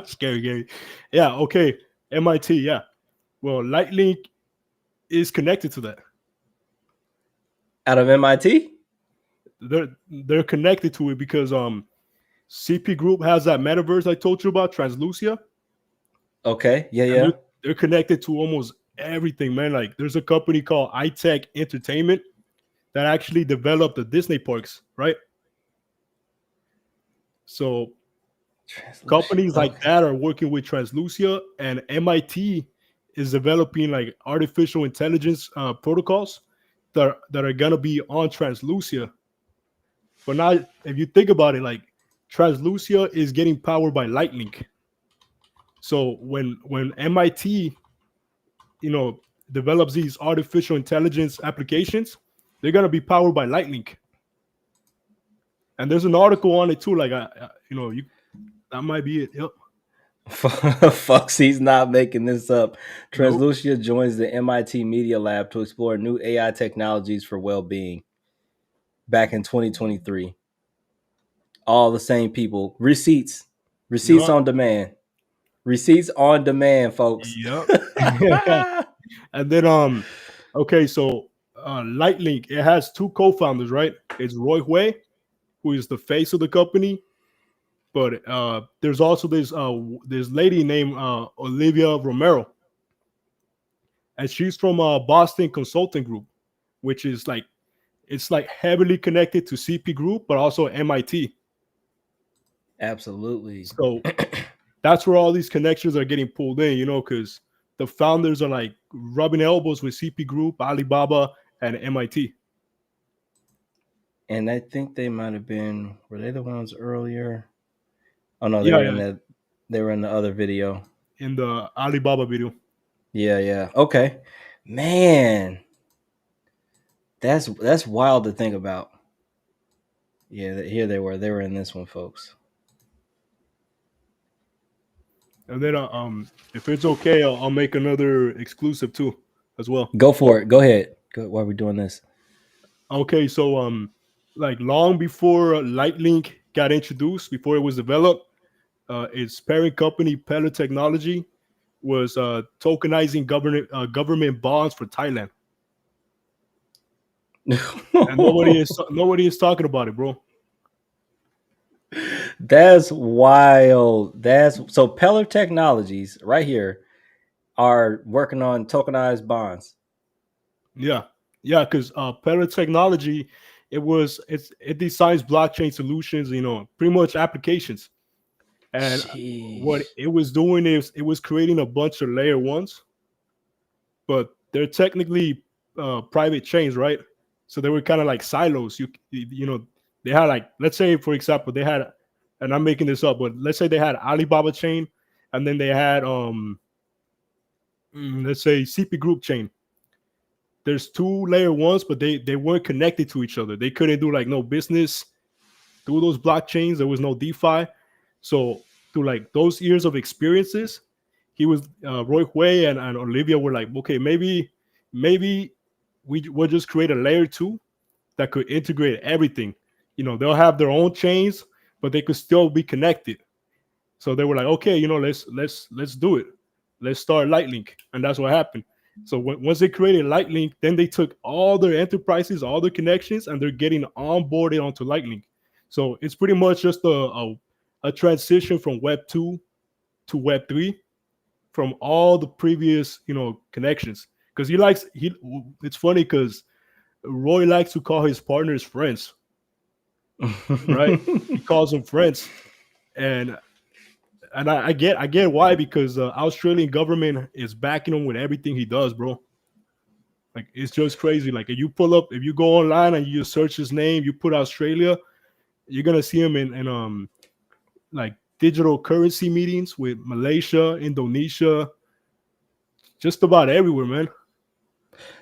Scary Gary. Yeah, okay. MIT, yeah. Well, Lightlink is connected to that. Out of MIT? They're connected to it because CP Group has that metaverse I told you about, Translucia. Okay, yeah. They're connected to almost everything, man. Like there's a company called iTech Entertainment that actually developed the Disney parks, right? So companies like that are working with Translucia, and MIT is developing like artificial intelligence protocols that are gonna be on Translucia. But now, if you think about it, like Translucia is getting powered by Lightlink. So when MIT, develops these artificial intelligence applications, they're gonna be powered by Lightlink. And there's an article on it too. Like that might be it. Yep. Fucks, he's not making this up. Translucia joins the MIT Media Lab to explore new AI technologies for well-being. Back in 2023. All the same people. Receipts on demand. Receipts on demand, folks. Yep. And then okay, so Lightlink, it has two co-founders, right? It's Roy Hui, who is the face of the company, but there's also this lady named Olivia Romero, and she's from Boston Consulting Group, which is like heavily connected to CP Group, but also MIT. Absolutely. So that's where all these connections are getting pulled in, because the founders are like rubbing elbows with CP Group, Alibaba, and MIT. And I think they might have been, were they the ones earlier? Oh no, they were in the other video. In the Alibaba video. Yeah. Okay. Man. That's wild to think about. Yeah, here they were. They were in this one, folks. And then, if it's okay, I'll make another exclusive too, as well. Go for it. Go ahead. Go, why are we doing this? Okay, so like long before Lightlink got introduced, before it was developed, its parent company Perp Technology was tokenizing government bonds for Thailand, and nobody is talking about it, bro. That's wild. That's so Perp Technologies right here are working on tokenized bonds. Yeah, yeah, because Perp Technology, it designs blockchain solutions, pretty much applications. And what Sheesh. it was doing is it was creating a bunch of layer ones, but they're technically private chains, right? So they were kind of like silos. They had, like, let's say for example they had, and I'm making this up, but let's say they had Alibaba chain, and then they had let's say CP Group chain. There's two layer ones, but they weren't connected to each other. They couldn't do like no business through those blockchains. There was no DeFi. So through like those years of experiences, he was Roy Hui and Olivia were like, okay, maybe we'll just create a layer two that could integrate everything. They'll have their own chains, but they could still be connected. So they were like, okay, let's do it. Let's start Lightlink, and that's what happened. So once they created Lightlink, then they took all their enterprises, all their connections, and they're getting onboarded onto Lightlink. So it's pretty much just a transition from Web 2 to Web 3 from all the previous, connections. Because it's funny because Roy likes to call his partners friends, right? He calls them friends. And I get why, because the Australian government is backing him with everything he does, bro. Like, it's just crazy. Like, if you go online and you search his name, you put Australia, you're gonna see him in like digital currency meetings with Malaysia, Indonesia, just about everywhere, man.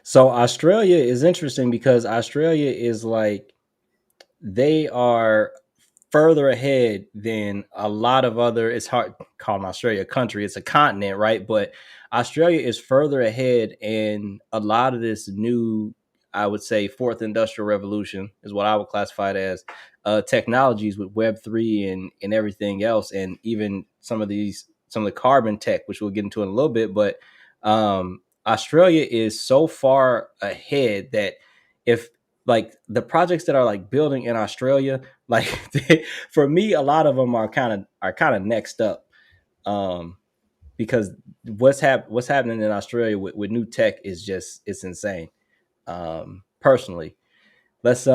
So Australia is interesting because Australia is like they are further ahead than a lot of other, it's hard calling Australia a country, it's a continent, right? But Australia is further ahead in a lot of this new, I would say, fourth industrial revolution is what I would classify it as, technologies with Web3 and everything else, and even some of the carbon tech, which we'll get into in a little bit. But Australia is so far ahead that if like the projects that are like building in Australia, like for me, a lot of them are kind of next up, because what's happening in Australia with new tech is just, it's insane. Personally, let's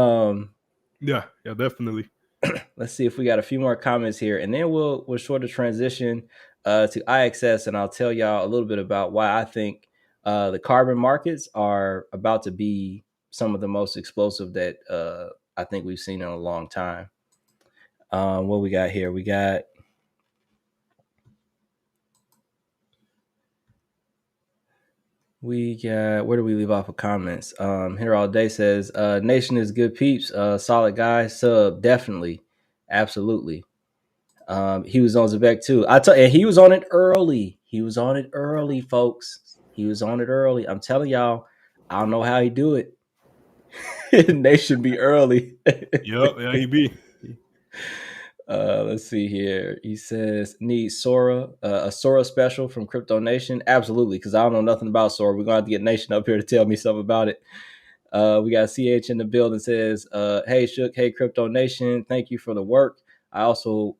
Yeah, definitely. let's see if we got a few more comments here, and then we'll sort of transition to IXS, and I'll tell y'all a little bit about why I think the carbon markets are about to be some of the most explosive that I think we've seen in a long time. What we got here? We got where do we leave off with comments? Here all day says Nation is good peeps, solid guy, sub, definitely, absolutely. He was on Zebek too. And he was on it early. He was on it early, folks. He was on it early. I'm telling y'all, I don't know how he do it. Nation be early. Yeah, he be. Let's see here. He says need Sora, a Sora special from Crypto Nation. Absolutely, because I don't know nothing about Sora. We're gonna have to get Nation up here to tell me something about it. We got CH in the building, says, hey Shook, hey Crypto Nation, thank you for the work. I also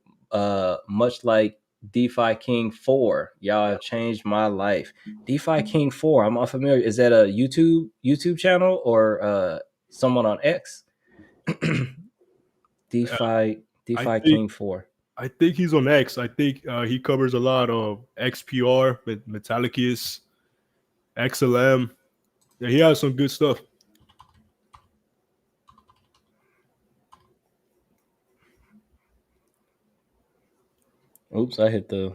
much like DeFi King 4. Y'all have changed my life. DeFi King 4, I'm unfamiliar. Is that a YouTube channel or someone on X? DeFi King 4. I think he's on X. I think he covers a lot of XPR, Metallicus, XLM. Yeah, he has some good stuff. Oops, I hit the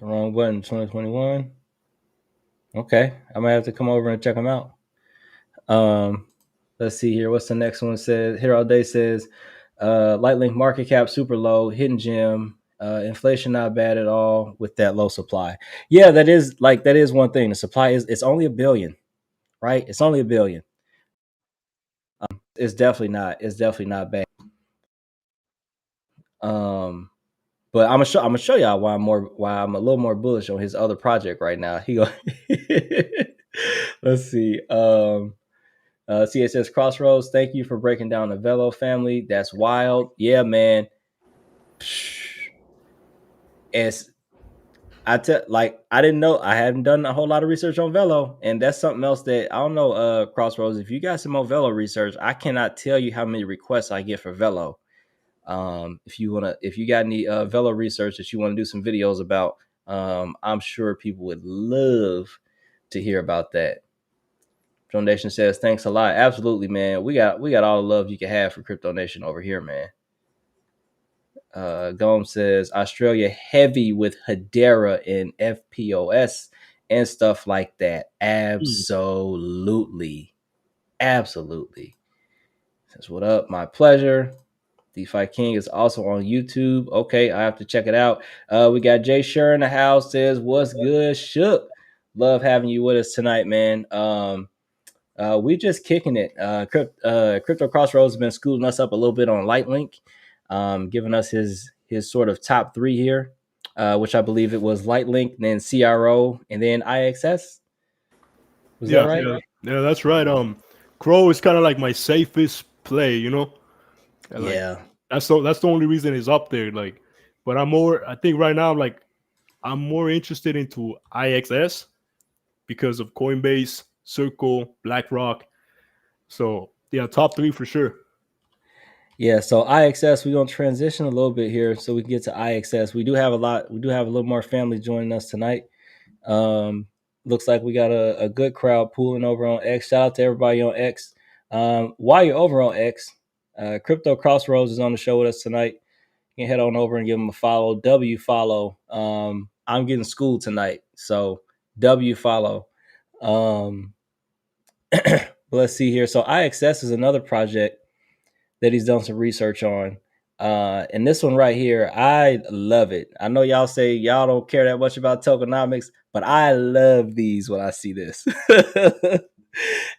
wrong button. 2021. Okay, I might have to come over and check them out. Let's see here. What's the next one? Says here all day says Lightlink market cap super low, hidden gem. Inflation not bad at all with that low supply. Yeah, that is one thing. The supply it's only a billion, right? It's only a billion. It's definitely not bad. But I'm gonna show y'all why I'm a little more bullish on his other project right now. He go let's see. CSS Crossroads, thank you for breaking down the Velo family. That's wild. Yeah, man. As I didn't know, I hadn't done a whole lot of research on Velo, and that's something else that I don't know. Crossroads, if you got some more Velo research, I cannot tell you how many requests I get for Velo. If you got any Velo research that you want to do some videos about, I'm sure people would love to hear about that. Crypto Nation says, thanks a lot. Absolutely, man. We got all the love you can have for Crypto Nation over here, man. Gomes says, Australia heavy with Hedera and FPOS and stuff like that. Absolutely. Absolutely. Says, what up? My pleasure. DeFi King is also on YouTube. Okay, I have to check it out. We got Jay Sher in the house. Says, what's good, Shook? Love having you with us tonight, man. We just kicking it. Crypto Crossroads has been schooling us up a little bit on Lightlink, giving us his sort of top three here, which I believe it was Lightlink, then CRO, and then IXS. Was that right? Yeah, that's right. Crow is kind of like my safest play, you know. Yeah, that's the only reason it's up there. Like, but I think right now, like, I'm more interested into IXS because of Coinbase, Circle, BlackRock. So yeah, top three for sure. Yeah, so IXS, we're gonna transition a little bit here so we can get to IXS. We do have a little more family joining us tonight. Looks like we got a good crowd pooling over on X. Shout out to everybody on X. While you're over on X, Crypto Crossroads is on the show with us tonight. You can head on over and give him a follow. W follow. I'm getting schooled tonight, so W follow. Let's see here. So IXS is another project that he's done some research on. And this one right here, I love it. I know y'all say y'all don't care that much about tokenomics, but I love these when I see this.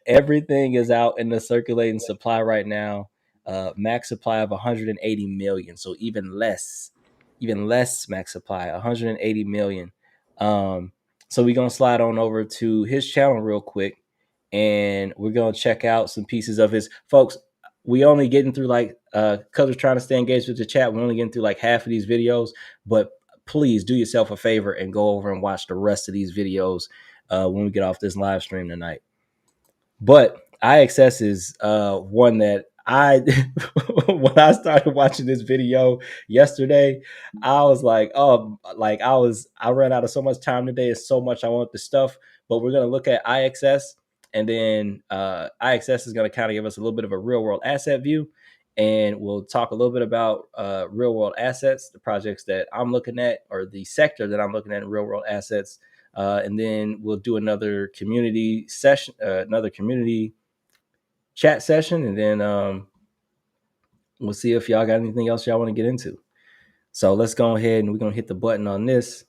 Everything is out in the circulating supply right now. Max supply of 180 million. So even less max supply, 180 million. So we're going to slide on over to his channel real quick, and we're going to check out some pieces of his. Folks, we only getting through because we're trying to stay engaged with the chat. We're only getting through like half of these videos, but please do yourself a favor and go over and watch the rest of these videos when we get off this live stream tonight. But IXS is one that when I started watching this video yesterday, I was like, I ran out of so much time today. It's so much I want the stuff, but we're going to look at IXS. And then IXS is going to kind of give us a little bit of a real world asset view. And we'll talk a little bit about real world assets, the projects that I'm looking at, or the sector that I'm looking at in real world assets. And then we'll do another community session, another community chat session. And then we'll see if y'all got anything else y'all want to get into. So let's go ahead and we're going to hit the button on this.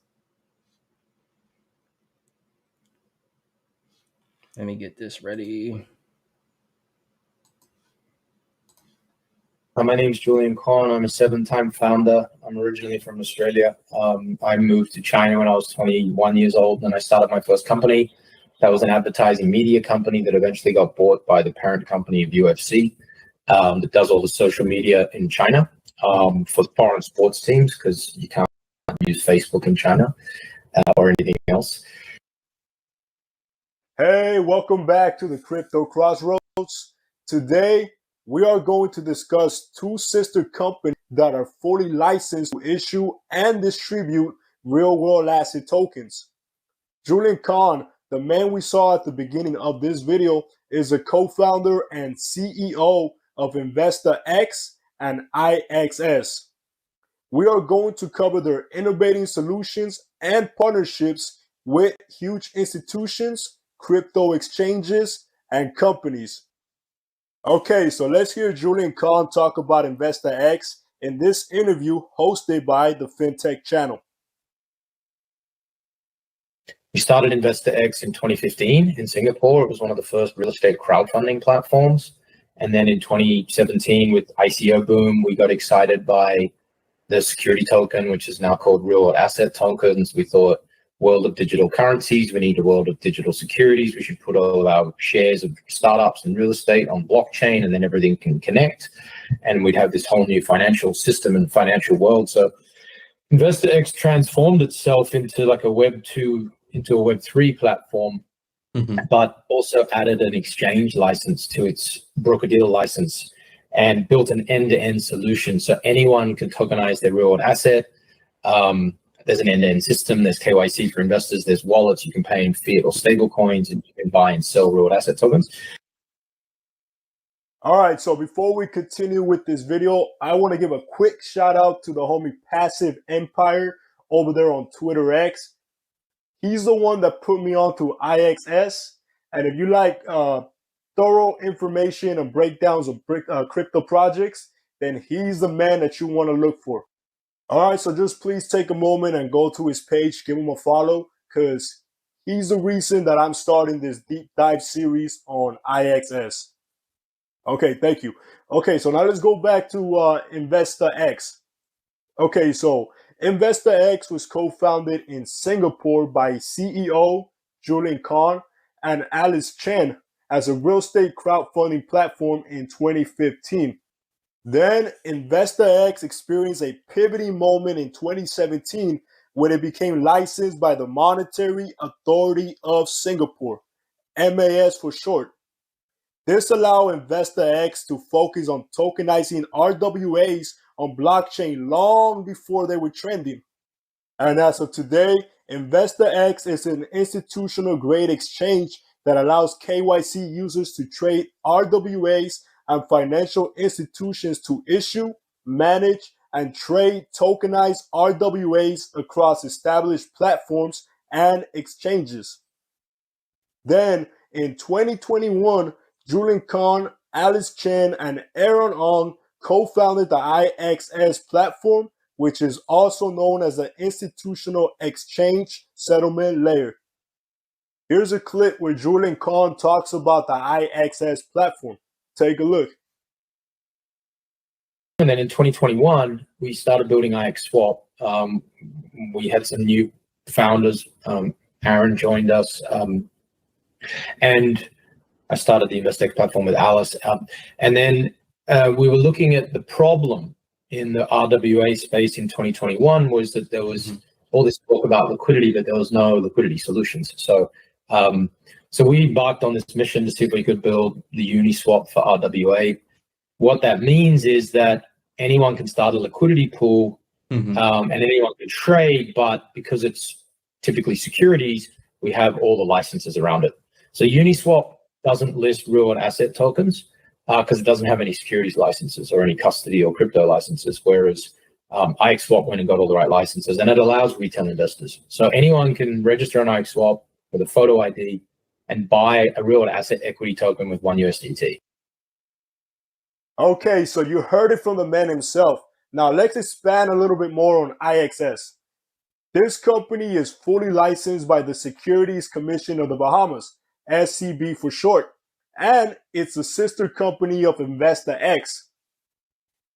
Let me get this ready. My name is Julian Khan. I'm a 7-time founder. I'm originally from Australia. I moved to China when I was 21 years old, and I started my first company. That was an advertising media company that eventually got bought by the parent company of UFC that does all the social media in China for foreign sports teams, because you can't use Facebook in China or anything else. Hey, welcome back to the Crypto Crossroads. Today, we are going to discuss two sister companies that are fully licensed to issue and distribute real-world asset tokens. Julian Khan, the man we saw at the beginning of this video, is a co-founder and CEO of InvestorX and IXS. We are going to cover their innovating solutions and partnerships with huge institutions, crypto exchanges, and companies. Okay, so let's hear Julian Kahn talk about InvestorX in this interview hosted by the FinTech channel. We started InvestorX in 2015 in Singapore. It was one of the first real estate crowdfunding platforms. And then in 2017, with ICO boom, we got excited by the security token, which is now called real world asset tokens. We thought, world of digital currencies, we need a world of digital securities. We should put all of our shares of startups and real estate on blockchain, and then everything can connect. And we'd have this whole new financial system and financial world. So InvestorX transformed itself into like a Web 2, into a Web 3 platform, but also added an exchange license to its broker-dealer license and built an end-to-end solution. So anyone can tokenize their real-world asset. There's an end-to-end system. There's KYC for investors. There's wallets. You can pay in fiat or stable coins, and you can buy and sell real-world asset tokens. All right, so before we continue with this video, I want to give a quick shout out to the homie Passive Empire over there on Twitter X. He's the one that put me onto IXS. And if you like thorough information and breakdowns of crypto projects, then he's the man that you want to look for. All right, so just please take a moment and go to his page, give him a follow, because he's the reason that I'm starting this deep dive series on IXS. Okay, thank you. Okay, so now let's go back to InvestorX. Okay, so InvestorX was co-founded in Singapore by CEO Julian Kahn and Alice Chen as a real estate crowdfunding platform in 2015. Then InvestorX experienced a pivoting moment in 2017 when it became licensed by the Monetary Authority of Singapore, MAS for short. This allowed InvestorX to focus on tokenizing RWAs on blockchain long before they were trending. And as of today, InvestorX is an institutional grade exchange that allows KYC users to trade RWAs and financial institutions to issue, manage, and trade tokenized RWAs across established platforms and exchanges. Then in 2021, Julian Kahn, Alice Chen, and Aaron Ong co-founded the IXS platform, which is also known as the Institutional Exchange Settlement Layer. Here's a clip where Julian Kahn talks about the IXS platform. Take a look. And then in 2021, we started building IXSwap. We had some new founders. Aaron joined us, and I started the InvestorX platform with Alice. And then we were looking at the problem in the RWA space in 2021 was that there was all this talk about liquidity, but there was no liquidity solutions. So we embarked on this mission to see if we could build the Uniswap for RWA. What that means is that anyone can start a liquidity pool and anyone can trade, but because it's typically securities, we have all the licenses around it. So Uniswap doesn't list real-world asset tokens because it doesn't have any securities licenses or any custody or crypto licenses, whereas IXSwap went and got all the right licenses, and it allows retail investors. So anyone can register on IXSwap with a photo ID and buy a real asset equity token with one USDT. Okay, so you heard it from the man himself. Now let's expand a little bit more on IXS. This company is fully licensed by the Securities Commission of the Bahamas, SCB for short, and it's a sister company of InvestorX.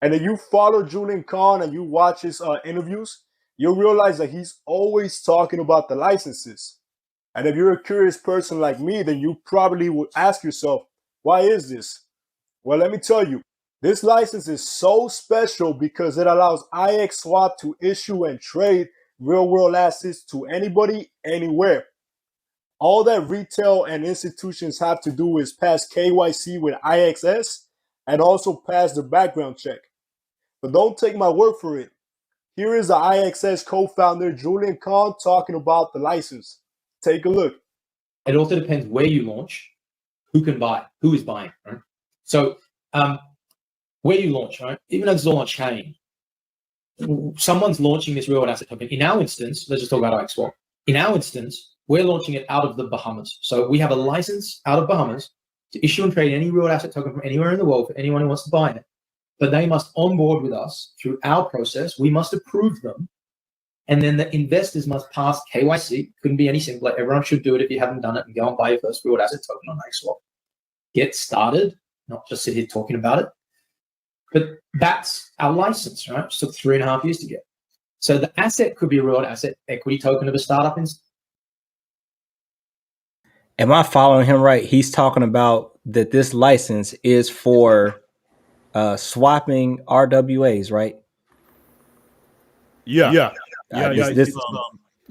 And if you follow Julian Kahn and you watch his interviews, you'll realize that he's always talking about the licenses. And if you're a curious person like me, then you probably would ask yourself, why is this? Well, let me tell you, this license is so special because it allows IXSwap to issue and trade real-world assets to anybody, anywhere. All that retail and institutions have to do is pass KYC with IXS and also pass the background check. But don't take my word for it. Here is the IXS co-founder, Julian Kahn, talking about the license. Take a look. It also depends where you launch, who can buy, who is buying, right? So where you launch, right? Even though it's all on chain, someone's launching this real asset token. In our instance, let's just talk about IXSwap. In our instance, we're launching it out of the Bahamas. So we have a license out of Bahamas to issue and trade any real asset token from anywhere in the world for anyone who wants to buy it. But they must onboard with us through our process. We must approve them. And then the investors must pass KYC. Couldn't be any simpler. Everyone should do it if you haven't done it, and go and buy your first real asset token on XSwap. Get started, not just sit here talking about it. But that's our license, right? It took 3.5 years to get. So the asset could be a real asset equity token of a startup. Am I following him right? He's talking about that this license is for swapping RWAs, right? Yeah.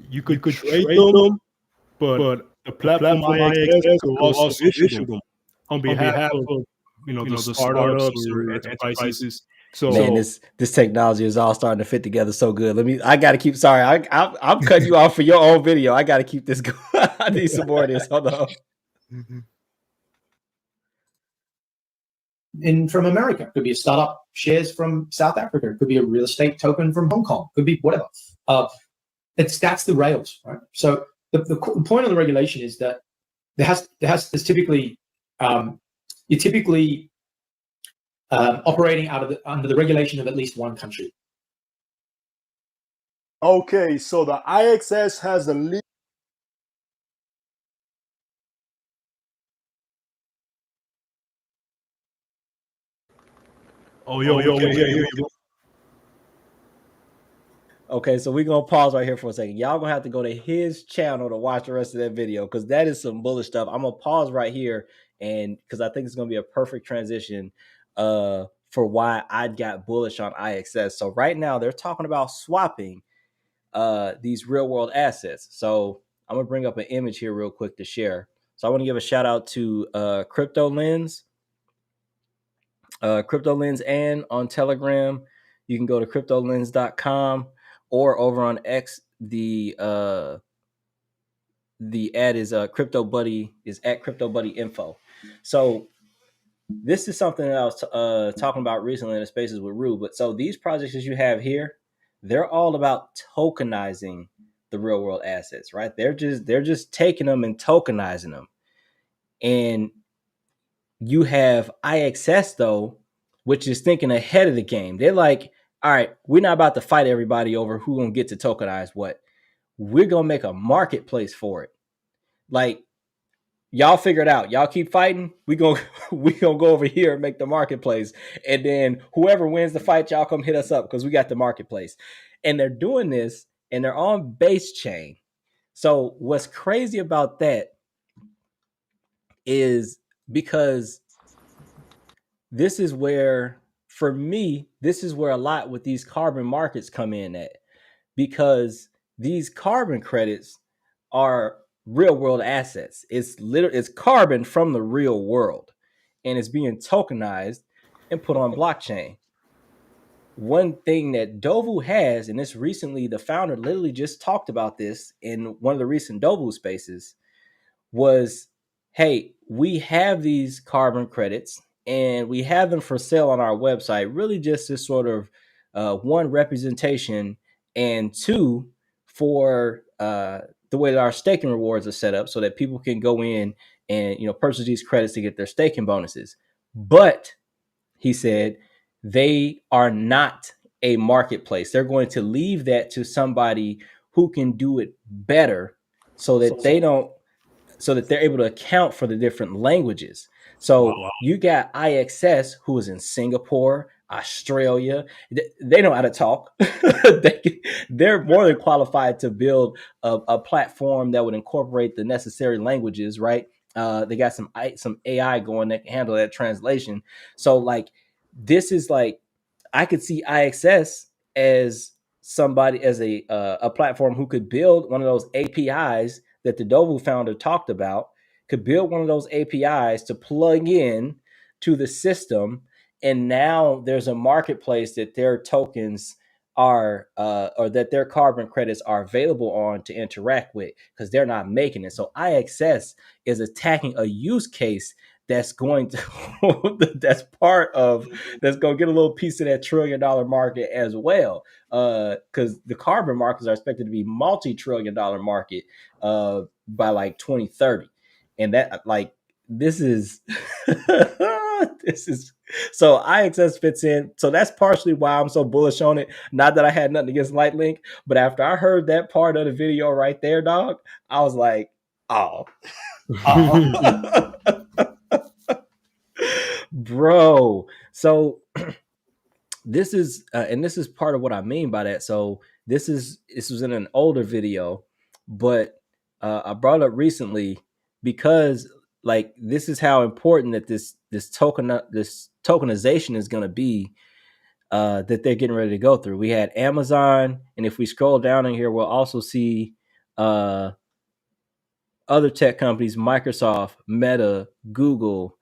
You could trade them, but the platform IXS will also issue them on behalf of the startups or enterprises. So man, this technology is all starting to fit together so good. I gotta keep. Sorry, I'm cutting you off for your own video. I gotta keep this going. I need some more of this. Hold on. From America, could be a startup shares from South Africa, it could be a real estate token from Hong Kong, could be whatever. That's the rails, right? So the point of the regulation is that there's typically you're typically operating under the regulation of at least one country. okay, so the IXS has a Okay, so we're gonna pause right here for a second. Y'all gonna have to go to his channel to watch the rest of that video because that is some bullish stuff. I'm gonna pause right here and because I think it's gonna be a perfect transition for why I got bullish on IXS. So right now they're talking about swapping these real world assets. So I'm gonna bring up an image here real quick to share. So I want to give a shout out to CryptoLens. CryptoLens and on Telegram. You can go to cryptolens.com or over on X. The ad is CryptoBuddy is at CryptoBuddyInfo. So this is something that I was talking about recently in the spaces with Rue. But so these projects that you have here, they're all about tokenizing the real world assets, right? They're just taking them and tokenizing them. And you have IXS though, which is thinking ahead of the game. They're like, all right, we're not about to fight everybody over who gonna get to tokenize what. We're gonna make a marketplace for it. Like, y'all figure it out. Y'all keep fighting. We gonna go over here and make the marketplace, and then whoever wins the fight, y'all come hit us up because we got the marketplace. And they're doing this, and they're on base chain. So what's crazy about that is because this is where, for me, this is where a lot with these carbon markets come in at, because these carbon credits are real world assets. It's carbon from the real world, and it's being tokenized and put on blockchain. One thing that Dovu has, and this recently, the founder literally just talked about this in one of the recent Dovu spaces, was, hey, we have these carbon credits and we have them for sale on our website, really just as sort of one, representation, and two, for the way that our staking rewards are set up so that people can go in and purchase these credits to get their staking bonuses. But he said they are not a marketplace. They're going to leave that to somebody who can do it better so that they're able to account for the different languages. So you got IXS, who is in Singapore, Australia. They know how to talk. They're more than qualified to build a platform that would incorporate the necessary languages, right? They got some AI going that can handle that translation. So like, this is like, I could see IXS as somebody, as a platform who could build one of those APIs that the Dovu founder talked about, could build one of those APIs to plug in to the system. And now there's a marketplace that their tokens are, or that their carbon credits are available on to interact with, because they're not making it. So IXS is attacking a use case that's going to that's going to get a little piece of that $1 trillion market as well, because the carbon markets are expected to be multi-trillion-dollar market by like 2030. And that, like, this is this is so IXS fits in. So that's partially why I'm so bullish on it. Not that I had nothing against Lightlink, but after I heard that part of the video right there, dog, I was like, oh, oh. Bro. So this is and this is part of what I mean by that. So this was in an older video, but I brought it up recently because like this is how important that this tokenization is going to be that they're getting ready to go through. We had Amazon, and if we scroll down in here, we'll also see other tech companies: Microsoft, Meta, Google,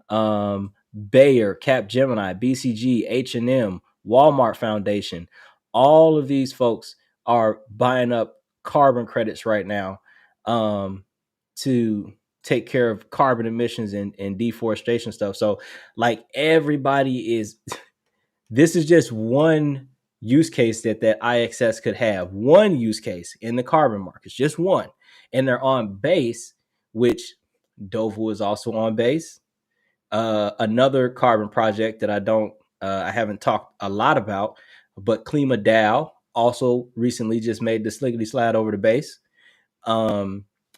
Bayer, Capgemini, BCG, H&M, Walmart Foundation. All of these folks are buying up carbon credits right now to take care of carbon emissions and deforestation stuff. So like everybody is, this is just one use case that IXS could have. One use case in the carbon markets, just one. And they're on Base, which Dovu is also on Base. Another carbon project that I haven't talked a lot about, but Klima DAO also recently just made the sliggity slide over to Base.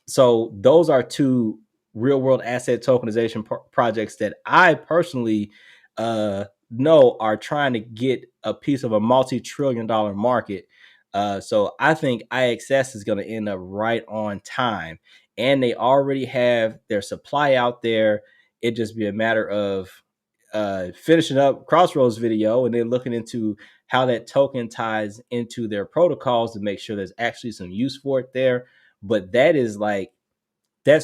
So those are two real world asset tokenization projects that I personally know are trying to get a piece of a multi-trillion-dollar market. So I think IXS is going to end up right on time, and they already have their supply out there. It just be a matter of finishing up Crossroads video and then looking into how that token ties into their protocols to make sure there's actually some use for it there. But that's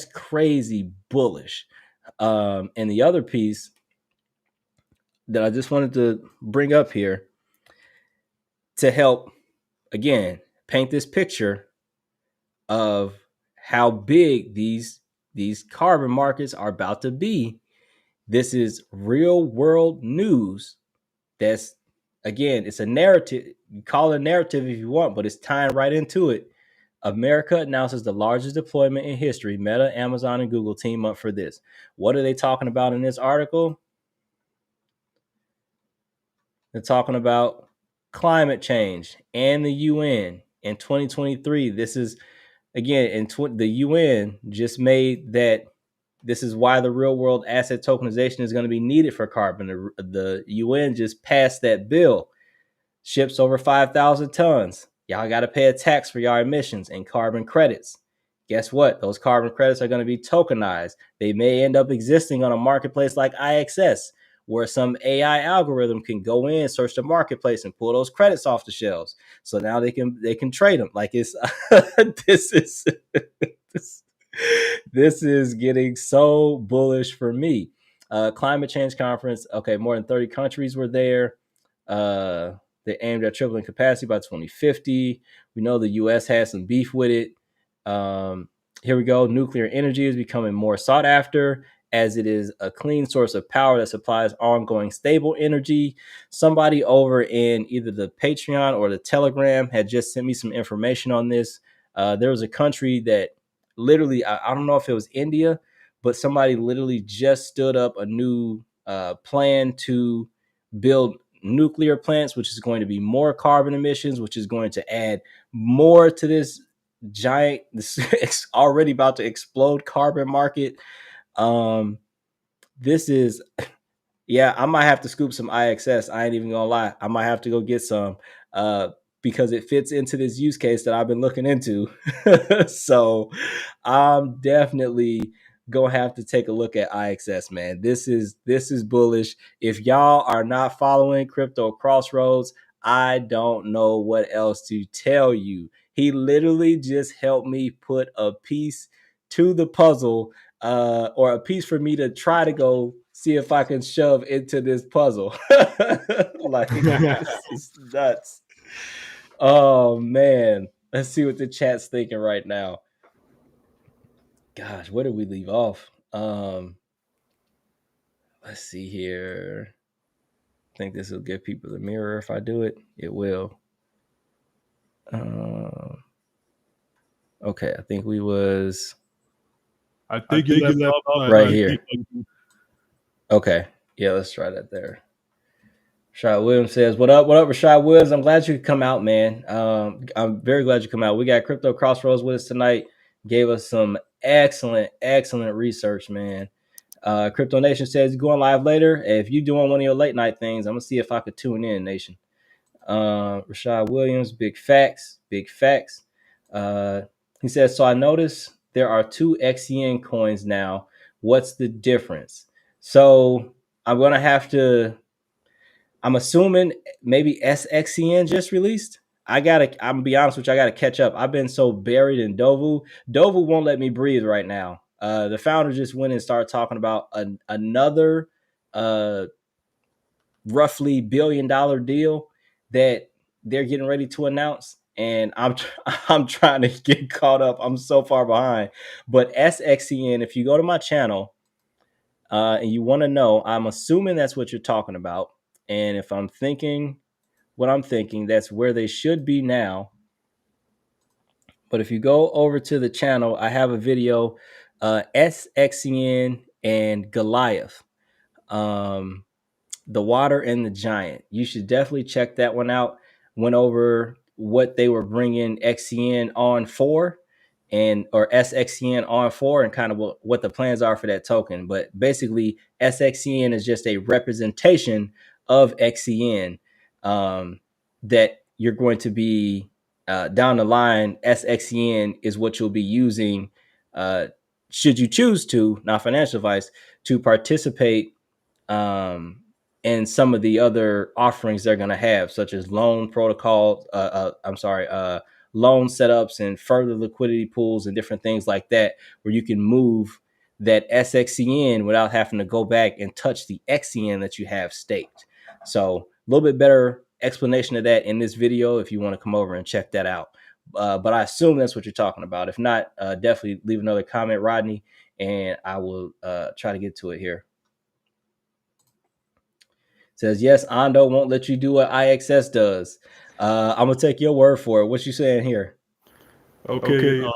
crazy bullish. And the other piece that I just wanted to bring up here to help, again, paint this picture of how big these carbon markets are about to be. This is real world news. That's, again, it's a narrative. You call it a narrative if you want, but it's tying right into it. America announces the largest deployment in history. Meta, Amazon, and Google team up for this. What are they talking about in this article? They're talking about climate change and the UN in 2023. This is, again, the UN just made that this is why the real world asset tokenization is going to be needed for carbon. The UN just passed that bill. Ships over 5,000 tons. Y'all got to pay a tax for your emissions and carbon credits. Guess what? Those carbon credits are going to be tokenized. They may end up existing on a marketplace like IXS, where some AI algorithm can go in, search the marketplace, and pull those credits off the shelves. So now they can trade them. Like it's this is getting so bullish for me. Climate change conference. Okay, more than 30 countries were there. They aimed at tripling capacity by 2050. We know the U.S. has some beef with it. Here we go. Nuclear energy is becoming more sought after as it is a clean source of power that supplies ongoing stable energy. Somebody over in either the Patreon or the Telegram had just sent me some information on this. There was a country that literally, I don't know if it was India, but somebody literally just stood up a new plan to build nuclear plants, which is going to be more carbon emissions, which is going to add more to this this already about to explode carbon market. This is, yeah, I might have to scoop some IXS. I ain't even gonna lie. I might have to go get some because it fits into this use case that I've been looking into. So I'm definitely gonna have to take a look at IXS, man. This is bullish. If y'all are not following Crypto Crossroads, I don't know what else to tell you. He literally just helped me put a piece to the puzzle, or a piece for me to try to go see if I can shove into this puzzle. Like, this is nuts. Oh man, let's see what the chat's thinking right now. Gosh, where did we leave off? Let's see here. I think this will give people the mirror if I do it. It will. Okay, I think we was I think you left off right here. Okay. Yeah, let's try that there. Rashad Williams says, "What up? What up, Rashad Williams? I'm glad you could come out, man. I'm very glad you come out. We got Crypto Crossroads with us tonight. Gave us some excellent research, man. Crypto Nation says going live later. If you doing one of your late night things, I'm gonna see if I could tune in, Nation. Rashad Williams, big facts. He says, so I noticed there are 2 XEN coins now. What's the difference? So I'm gonna have to. I'm assuming maybe SXEN just released. I'm gonna be honest with you, I gotta catch up. I've been so buried in Dovu. Dovu won't let me breathe right now. The founder just went and started talking about another roughly $1 billion deal that they're getting ready to announce. And I'm trying to get caught up. I'm so far behind. But SXEN, if you go to my channel and you want to know, I'm assuming that's what you're talking about. And if I'm thinking what I'm thinking, that's where they should be now. But if you go over to the channel, I have a video, SXEN and Goliath, the water and the giant. You should definitely check that one out. Went over what they were bringing XCN on for, or SXCN on for, and kind of what the plans are for that token. But basically, SXCN is just a representation of XCN that you're going to be down the line. SXCN is what you'll be using should you choose to, not financial advice, to participate and some of the other offerings they're going to have, such as loan protocols, loan setups and further liquidity pools and different things like that, where you can move that SXCN without having to go back and touch the XCN that you have staked. So a little bit better explanation of that in this video if you want to come over and check that out. But I assume that's what you're talking about. If not, definitely leave another comment, Rodney, and I will try to get to it here. Says, yes, Ando won't let you do what IXS does. I'm going to take your word for it. What you saying here? Okay.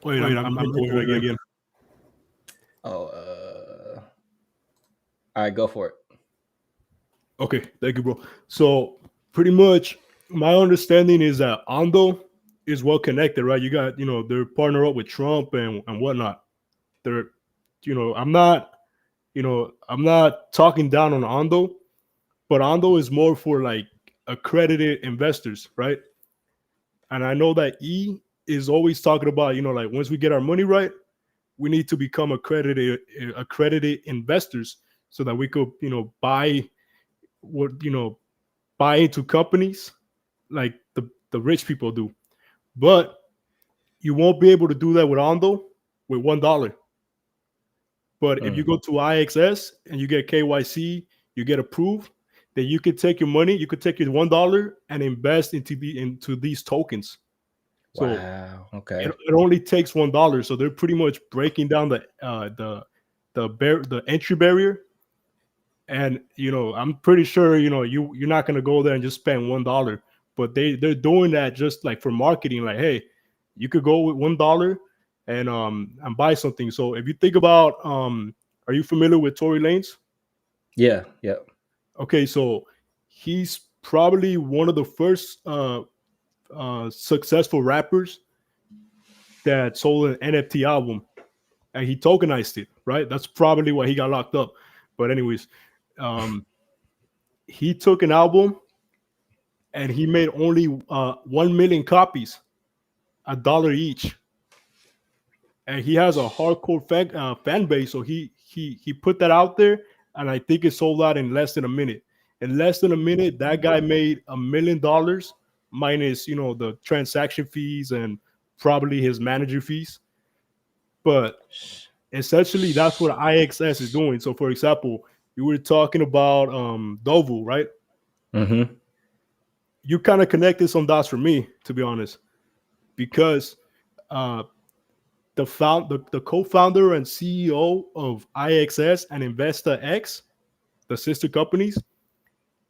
Wait, I'm going again. All right, go for it. Okay, thank you, bro. So pretty much my understanding is that Ando is well connected, right? You got, they're partnered up with Trump and whatnot. They're, I'm not talking down on Ando, but Ando is more for like accredited investors, right? And I know that E is always talking about, like once we get our money right, we need to become accredited investors so that we could, buy into companies like the rich people do. But you won't be able to do that with Ando with $1. But if you go to IXS and you get KYC, you get approved, then you could take your money, you could take your $1 and invest into these tokens. So wow, okay. It only takes $1. So they're pretty much breaking down the entry barrier. And I'm pretty sure you're not gonna go there and just spend $1, but they're doing that just like for marketing. Like, hey, you could go with $1 and buy something. So if you think about, are you familiar with Tory Lanez? Yeah. Okay, so he's probably one of the first successful rappers that sold an NFT album, and he tokenized it. Right, that's probably why he got locked up. But anyways. He took an album and he made only 1 million copies, $1 each, and he has a hardcore fan base. So he put that out there, and I think it sold out in less than a minute. In less than a minute, that guy made $1 million minus the transaction fees and probably his manager fees. But essentially, that's what IXS is doing. So, for example, you were talking about Dovu, right? Mm-hmm. You kind of connected some dots for me, to be honest, because the co-founder and CEO of IXS and InvestaX, the sister companies,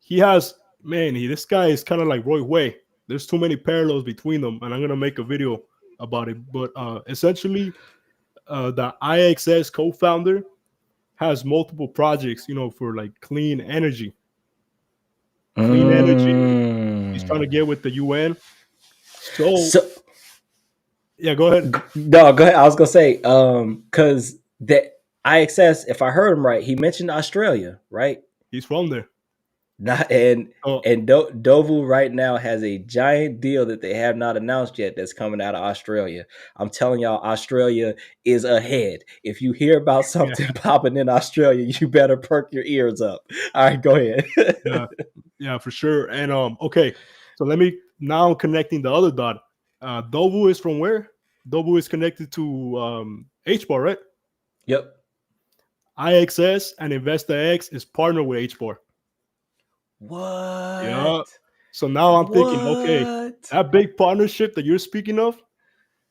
this guy is kind of like Roy Way. There's too many parallels between them, and I'm gonna make a video about it. But essentially, the IXS co-founder has multiple projects, for like clean energy. Clean energy. He's trying to get with the UN. So yeah, go ahead. No, go ahead. I was gonna say, because that IXS, if I heard him right, he mentioned Australia, right? He's from there. Not and Oh. and Dovu right now has a giant deal that they have not announced yet that's coming out of Australia. I'm telling y'all, Australia is ahead. If you hear about something popping in Australia, you better perk your ears up. All right, go ahead. Yeah, for sure. And okay, so let me now connecting the other dot. Dovu is from where? Dovu is connected to HBAR, right? Yep. IXS and InvestorX is partnered with HBAR. What? Yeah. So now I'm thinking, okay, that big partnership that you're speaking of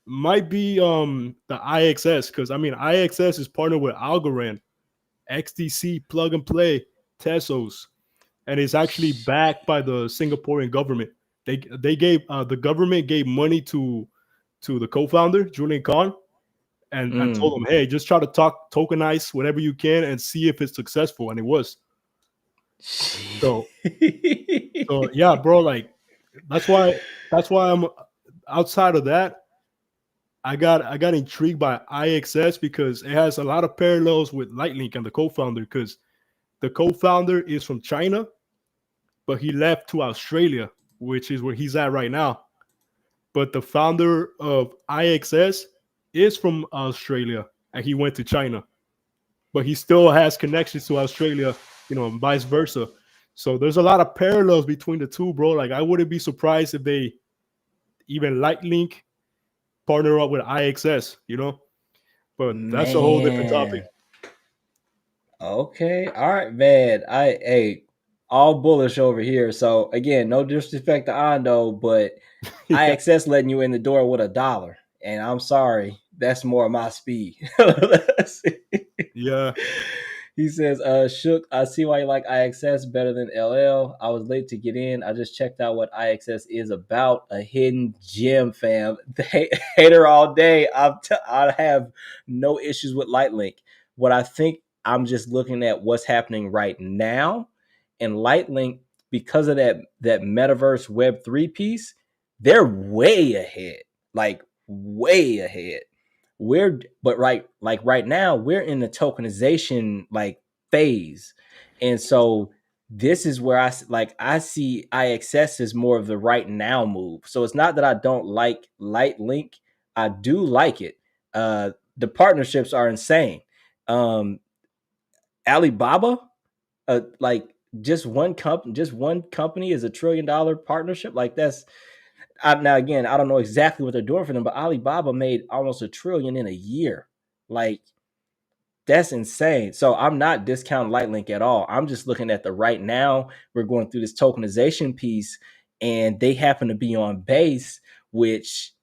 might be the IXS, because I mean IXS is partnered with Algorand, XTC, Plug and Play, Tesos, and it's actually backed by the Singaporean government. They gave the government gave money to the co-founder Julian Khan, and I told him, hey, just try to tokenize whatever you can and see if it's successful, and it was. So yeah, bro, like that's why I'm outside of that. I got intrigued by IXS because it has a lot of parallels with Lightlink and the co-founder, because the co-founder is from China, but he left to Australia, which is where he's at right now. But the founder of IXS is from Australia and he went to China, but he still has connections to Australia, and vice versa. So there's a lot of parallels between the two, bro. Like I wouldn't be surprised if they even Lightlink partner up with IXS, but that's a whole different topic. Okay, all right, man. All bullish over here. So again, no disrespect to Ando, but IXS letting you in the door with $1, and I'm sorry, that's more of my speed. Yeah. He says, Shook, I see why you like IXS better than LL. I was late to get in. I just checked out what IXS is about. A hidden gem, fam. Hater all day. I have no issues with Lightlink. What I think, I'm just looking at what's happening right now. And Lightlink, because of that metaverse Web3 piece, they're way ahead. Like, way ahead. Right now we're in the tokenization phase, and so this is where I see IXS as more of the right now move. So it's not that I don't like Lightlink, I do like it. The partnerships are insane. Alibaba, just one company is $1 trillion partnership. Like that's now again, I don't know exactly what they're doing for them, but Alibaba made almost $1 trillion in a year. Like that's insane. So I'm not discounting Lightlink at all. I'm just looking at the right now. We're going through this tokenization piece, and they happen to be on Base, which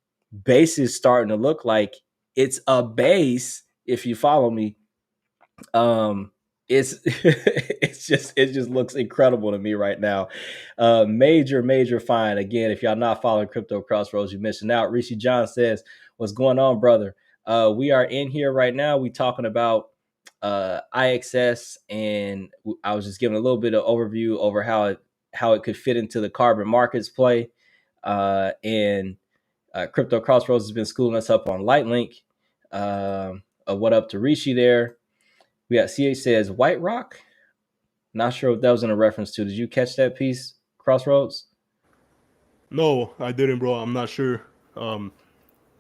Base is starting to look like it's a base. If you follow me, it's it just looks incredible to me right now. Major find. Again, if y'all not following Crypto Crossroads, you're missing out. Rishi John says, what's going on, brother? We are in here right now. We talking about IXS, and I was just giving a little bit of overview over how it could fit into the carbon markets play. And Crypto Crossroads has been schooling us up on Lightlink. What up to Rishi there? We got CH says White Rock. Not sure what that was in a reference to. Did you catch that piece, Crossroads? No, I didn't, bro. I'm not sure.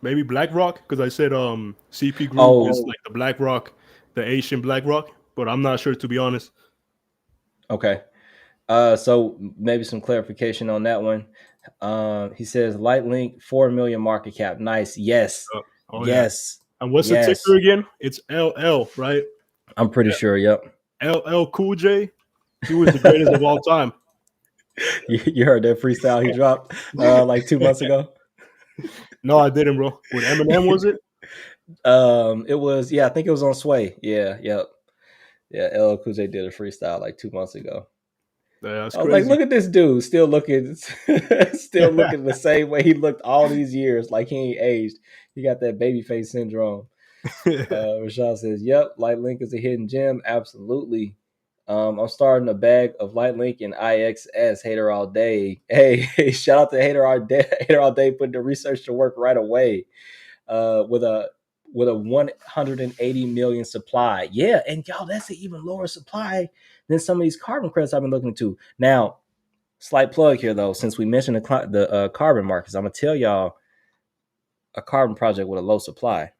Maybe BlackRock, because I said CP Group is like the BlackRock, the Asian BlackRock, but I'm not sure, to be honest. Okay. So maybe some clarification on that one. He says Lightlink 4 million market cap. Nice. Yes. Yes. Yeah. And what's the ticker again? It's LL, right? I'm pretty sure. Yep. LL Cool J. He was the greatest of all time. You heard that freestyle he dropped like 2 months ago? No, I didn't, bro. With Eminem, was it? It was, yeah, I think it was on Sway. Yeah, yep. Yeah, LL Cool J did a freestyle like 2 months ago. Yeah, that's I was crazy. like, look at this dude, still looking the same way he looked all these years, like he ain't aged. He got that baby face syndrome. Rashad says, "Yep, Lightlink is a hidden gem. Absolutely. I'm starting a bag of Lightlink and IXS. Hater all day. Hey, shout out to Hater all day. Hater all day putting the research to work right away. With a 180 million supply. Yeah, and y'all, that's an even lower supply than some of these carbon credits I've been looking into. Now, slight plug here though, since we mentioned the carbon markets, I'm gonna tell y'all a carbon project with a low supply.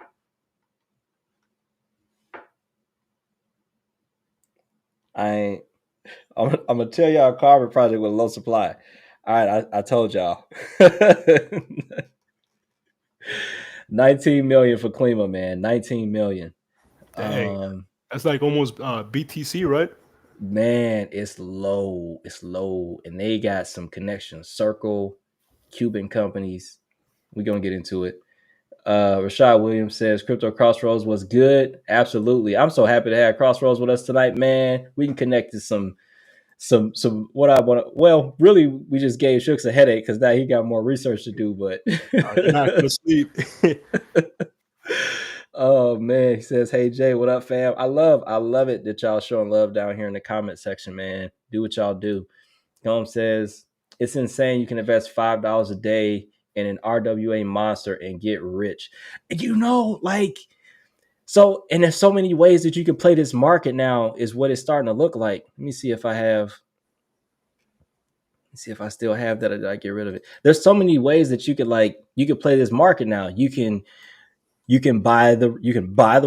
I'm gonna tell y'all a carbon project with a low supply. All right, I told y'all. 19 million for Klima, man. 19 million. Dang, that's like almost BTC, right? Man, it's low. It's low. And they got some connections. Circle, Cuban companies. We're gonna get into it. Rashad Williams says Crypto Crossroads was good. Absolutely. I'm so happy to have Crossroads with us tonight, man. We can connect to some what I want to. Well, really, we just gave Shooks a headache because now he got more research to do. But You're not gonna sleep. oh man, he says, "Hey Jay, what up, fam? I love it that y'all showing love down here in the comment section, man. Do what y'all do." Tom says it's insane. You can invest $5 a day in an RWA monster and get rich. You know, like so. And there's so many ways that you can play this market now. Is what it's starting to look like. Let me see if I have. See if I still have that or did I get rid of it? There's so many ways that you could play this market now. You can buy the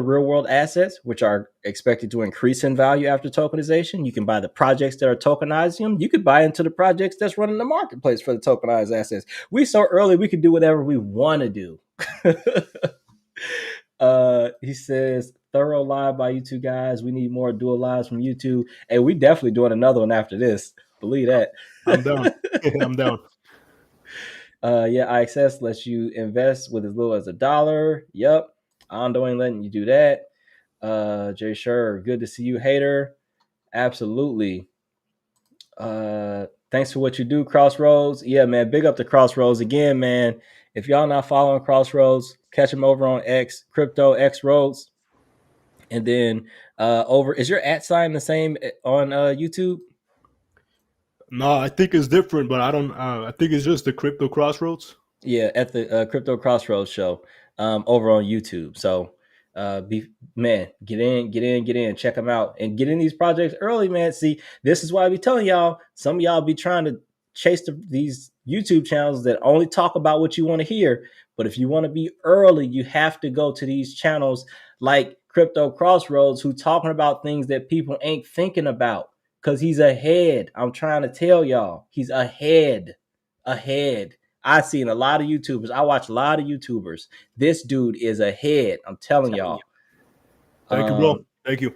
real world assets, which are expected to increase in value after tokenization. You can buy the projects that are tokenizing them. You could buy into the projects that's running the marketplace for the tokenized assets. We so early we can do whatever we want to do. He says thorough live by you two guys. We need more dual lives from you two. And we definitely doing another one after this. Believe that. I'm down. I'm down. Yeah, IXS lets you invest with as little as $1. Yep. Ondo ain't letting you do that. Jay Sure, good to see you, hater. Absolutely. Thanks for what you do, Crossroads. Yeah, man. Big up to Crossroads again, man. If y'all not following Crossroads, catch them over on X, Crypto X Roads. And then over, is your @ sign the same on YouTube? No, I think it's different, but I don't. I think it's just the Crypto Crossroads. Yeah, at the Crypto Crossroads show over on YouTube. So, get in, check them out, and get in these projects early, man. See, this is why I be telling y'all. Some of y'all be trying to chase these YouTube channels that only talk about what you want to hear. But if you want to be early, you have to go to these channels like Crypto Crossroads, who talking about things that people ain't thinking about. Cause he's ahead. I'm trying to tell y'all, he's ahead. I've seen a lot of YouTubers. I watch a lot of YouTubers. This dude is ahead. I'm telling y'all. Thank you, bro. Thank you.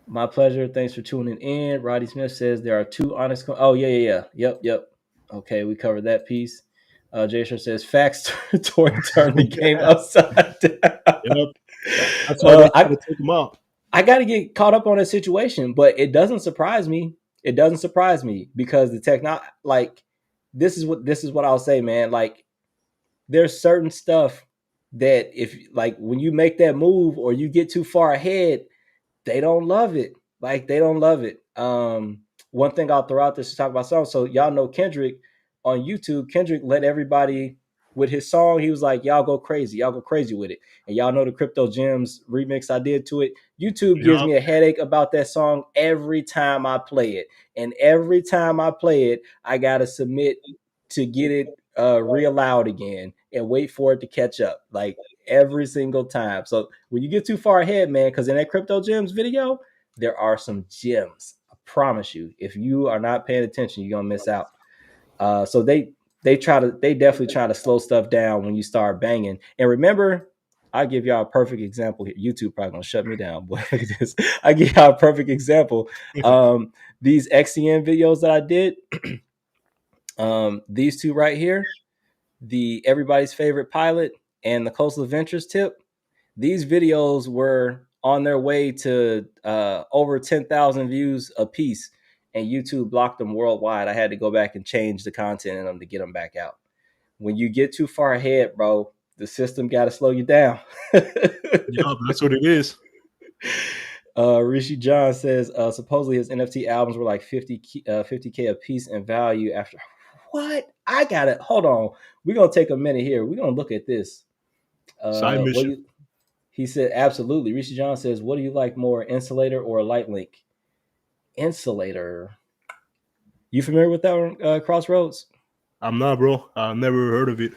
My pleasure. Thanks for tuning in. Roddy Smith says there are two honest. Oh, yeah. Yep. Okay, we covered that piece. Jason says facts. Tori turned the game upside down. Yep. That's why I gotta take him out. I got to get caught up on a situation, but it doesn't surprise me. It doesn't surprise me because the technology, like, this is what I'll say, man. Like, there's certain stuff that if like when you make that move or you get too far ahead, they don't love it. Like, they don't love it. One thing I'll throw out this to talk about songs. So y'all know Kendrick on YouTube. Kendrick let everybody with his song. He was like, y'all go crazy with it. And y'all know the Crypto Gems remix I did to it. YouTube gives me a headache about that song every time I play it. And every time I play it, I got to submit to get it reallowed again and wait for it to catch up. Like, every single time. So when you get too far ahead, man, because in that Crypto Gems video, there are some gems. I promise you. If you are not paying attention, you're gonna miss out. So they definitely try to slow stuff down when you start banging. And remember, I'll give y'all a perfect example here. YouTube probably gonna shut me down, boy. Look at this. I give y'all a perfect example. These XCM videos that I did, these two right here, the Everybody's Favorite Pilot and the Coastal Adventures tip, these videos were on their way to over 10,000 views a piece, and YouTube blocked them worldwide. I had to go back and change the content in them to get them back out. When you get too far ahead, bro, the system got to slow you down. Yeah, that's what it is. Rishi John says supposedly his NFT albums were like 50K a piece in value after. What? I got it. Hold on. We're gonna take a minute here. We're gonna look at this. Side mission. He said absolutely. Rishi John says, "What do you like more, Insulator or Light Link?" Insulator. You familiar with that one, Crossroads? I'm not, bro. I've never heard of it.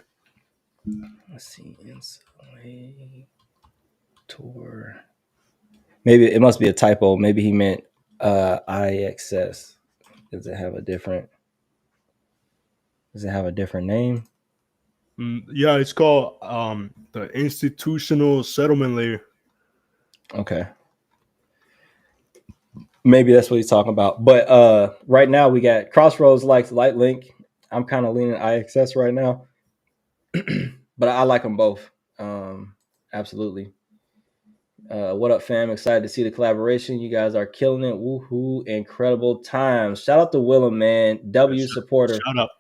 Let's see. Insulator. Maybe it must be a typo. Maybe he meant IXS. Does it have a different name? Yeah, it's called the institutional settlement layer. Okay. Maybe that's what he's talking about. But right now we got Crossroads likes Light Link. I'm kind of leaning IXS right now. But I like them both. Absolutely. What up, fam? Excited to see the collaboration. You guys are killing it. Woohoo! Incredible times. Shout out to Willem, man. W supporter. Shout out.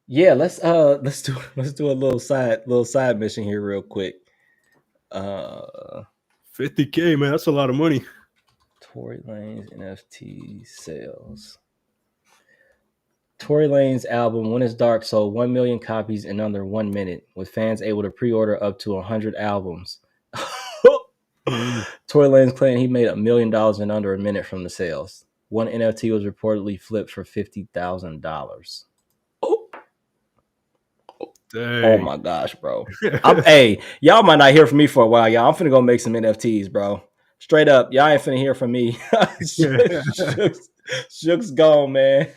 Yeah, let's do a little side mission here real quick. 50K, man, that's a lot of money. Tory Lanez NFT sales. Tory Lanez album When It's Dark sold 1 million copies in under 1 minute, with fans able to pre-order up to 100 albums. Tory Lanez claimed he made $1 million in under a minute from the sales. One NFT was reportedly flipped for $50,000. Oh my gosh, bro. Hey, y'all might not hear from me for a while, y'all. I'm finna go make some NFTs, bro. Straight up, y'all ain't finna hear from me. Shook's gone, man.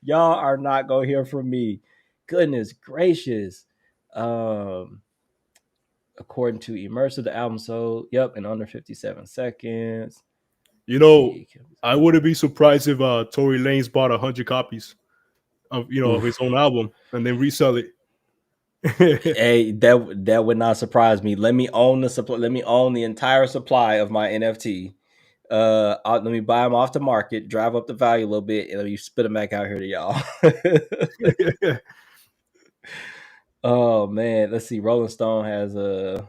Y'all are not gonna hear from me. Goodness gracious. According to Immersive, the album sold, in under 57 seconds. You know, I wouldn't be surprised if Tory Lanez bought 100 copies of of his own album and then resell it. Hey, that would not surprise me. Let me own the supply. Let me own the entire supply of my NFT. Let me buy them off the market, drive up the value a little bit, and let me spit them back out here to y'all. Oh man, let's see. Rolling Stone has a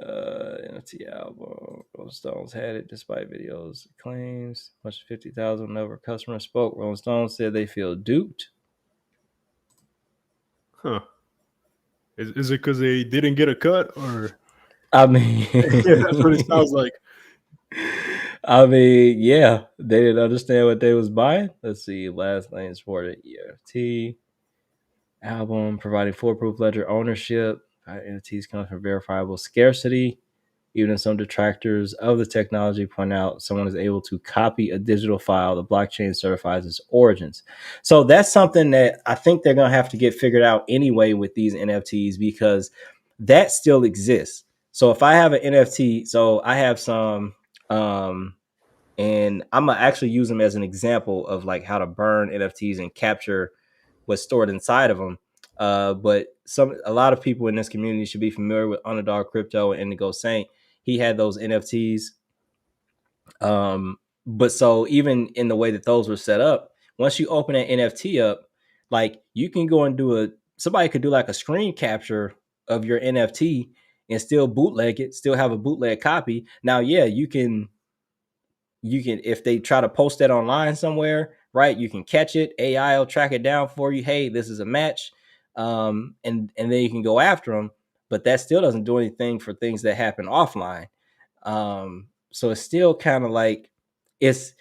NFT album. Rolling Stones had it despite videos claims. Much 50,000 whenever customer spoke. Rolling Stone said they feel duped. Huh. Is it because they didn't get a cut, or? I mean, that's what it sounds like. I mean, yeah, they didn't understand what they was buying. Let's see. Last name supported EFT album providing foolproof ledger ownership. NFTs come from verifiable scarcity. Even if some detractors of the technology point out someone is able to copy a digital file, the blockchain certifies its origins. So that's something that I think they're going to have to get figured out anyway with these NFTs, because that still exists. So if I have an NFT, so I have some, and I'm going to actually use them as an example of like how to burn NFTs and capture what's stored inside of them. But a lot of people in this community should be familiar with Underdog Crypto and Indigo Saint. He had those NFTs. But so even in the way that those were set up, once you open an NFT up, like you can go and somebody could do like a screen capture of your NFT and still bootleg it, still have a bootleg copy. Now, yeah, you can, if they try to post that online somewhere, right, you can catch it. AI will track it down for you. Hey, this is a match. And then you can go after them, but that still doesn't do anything for things that happen offline. So it's still kind of like it's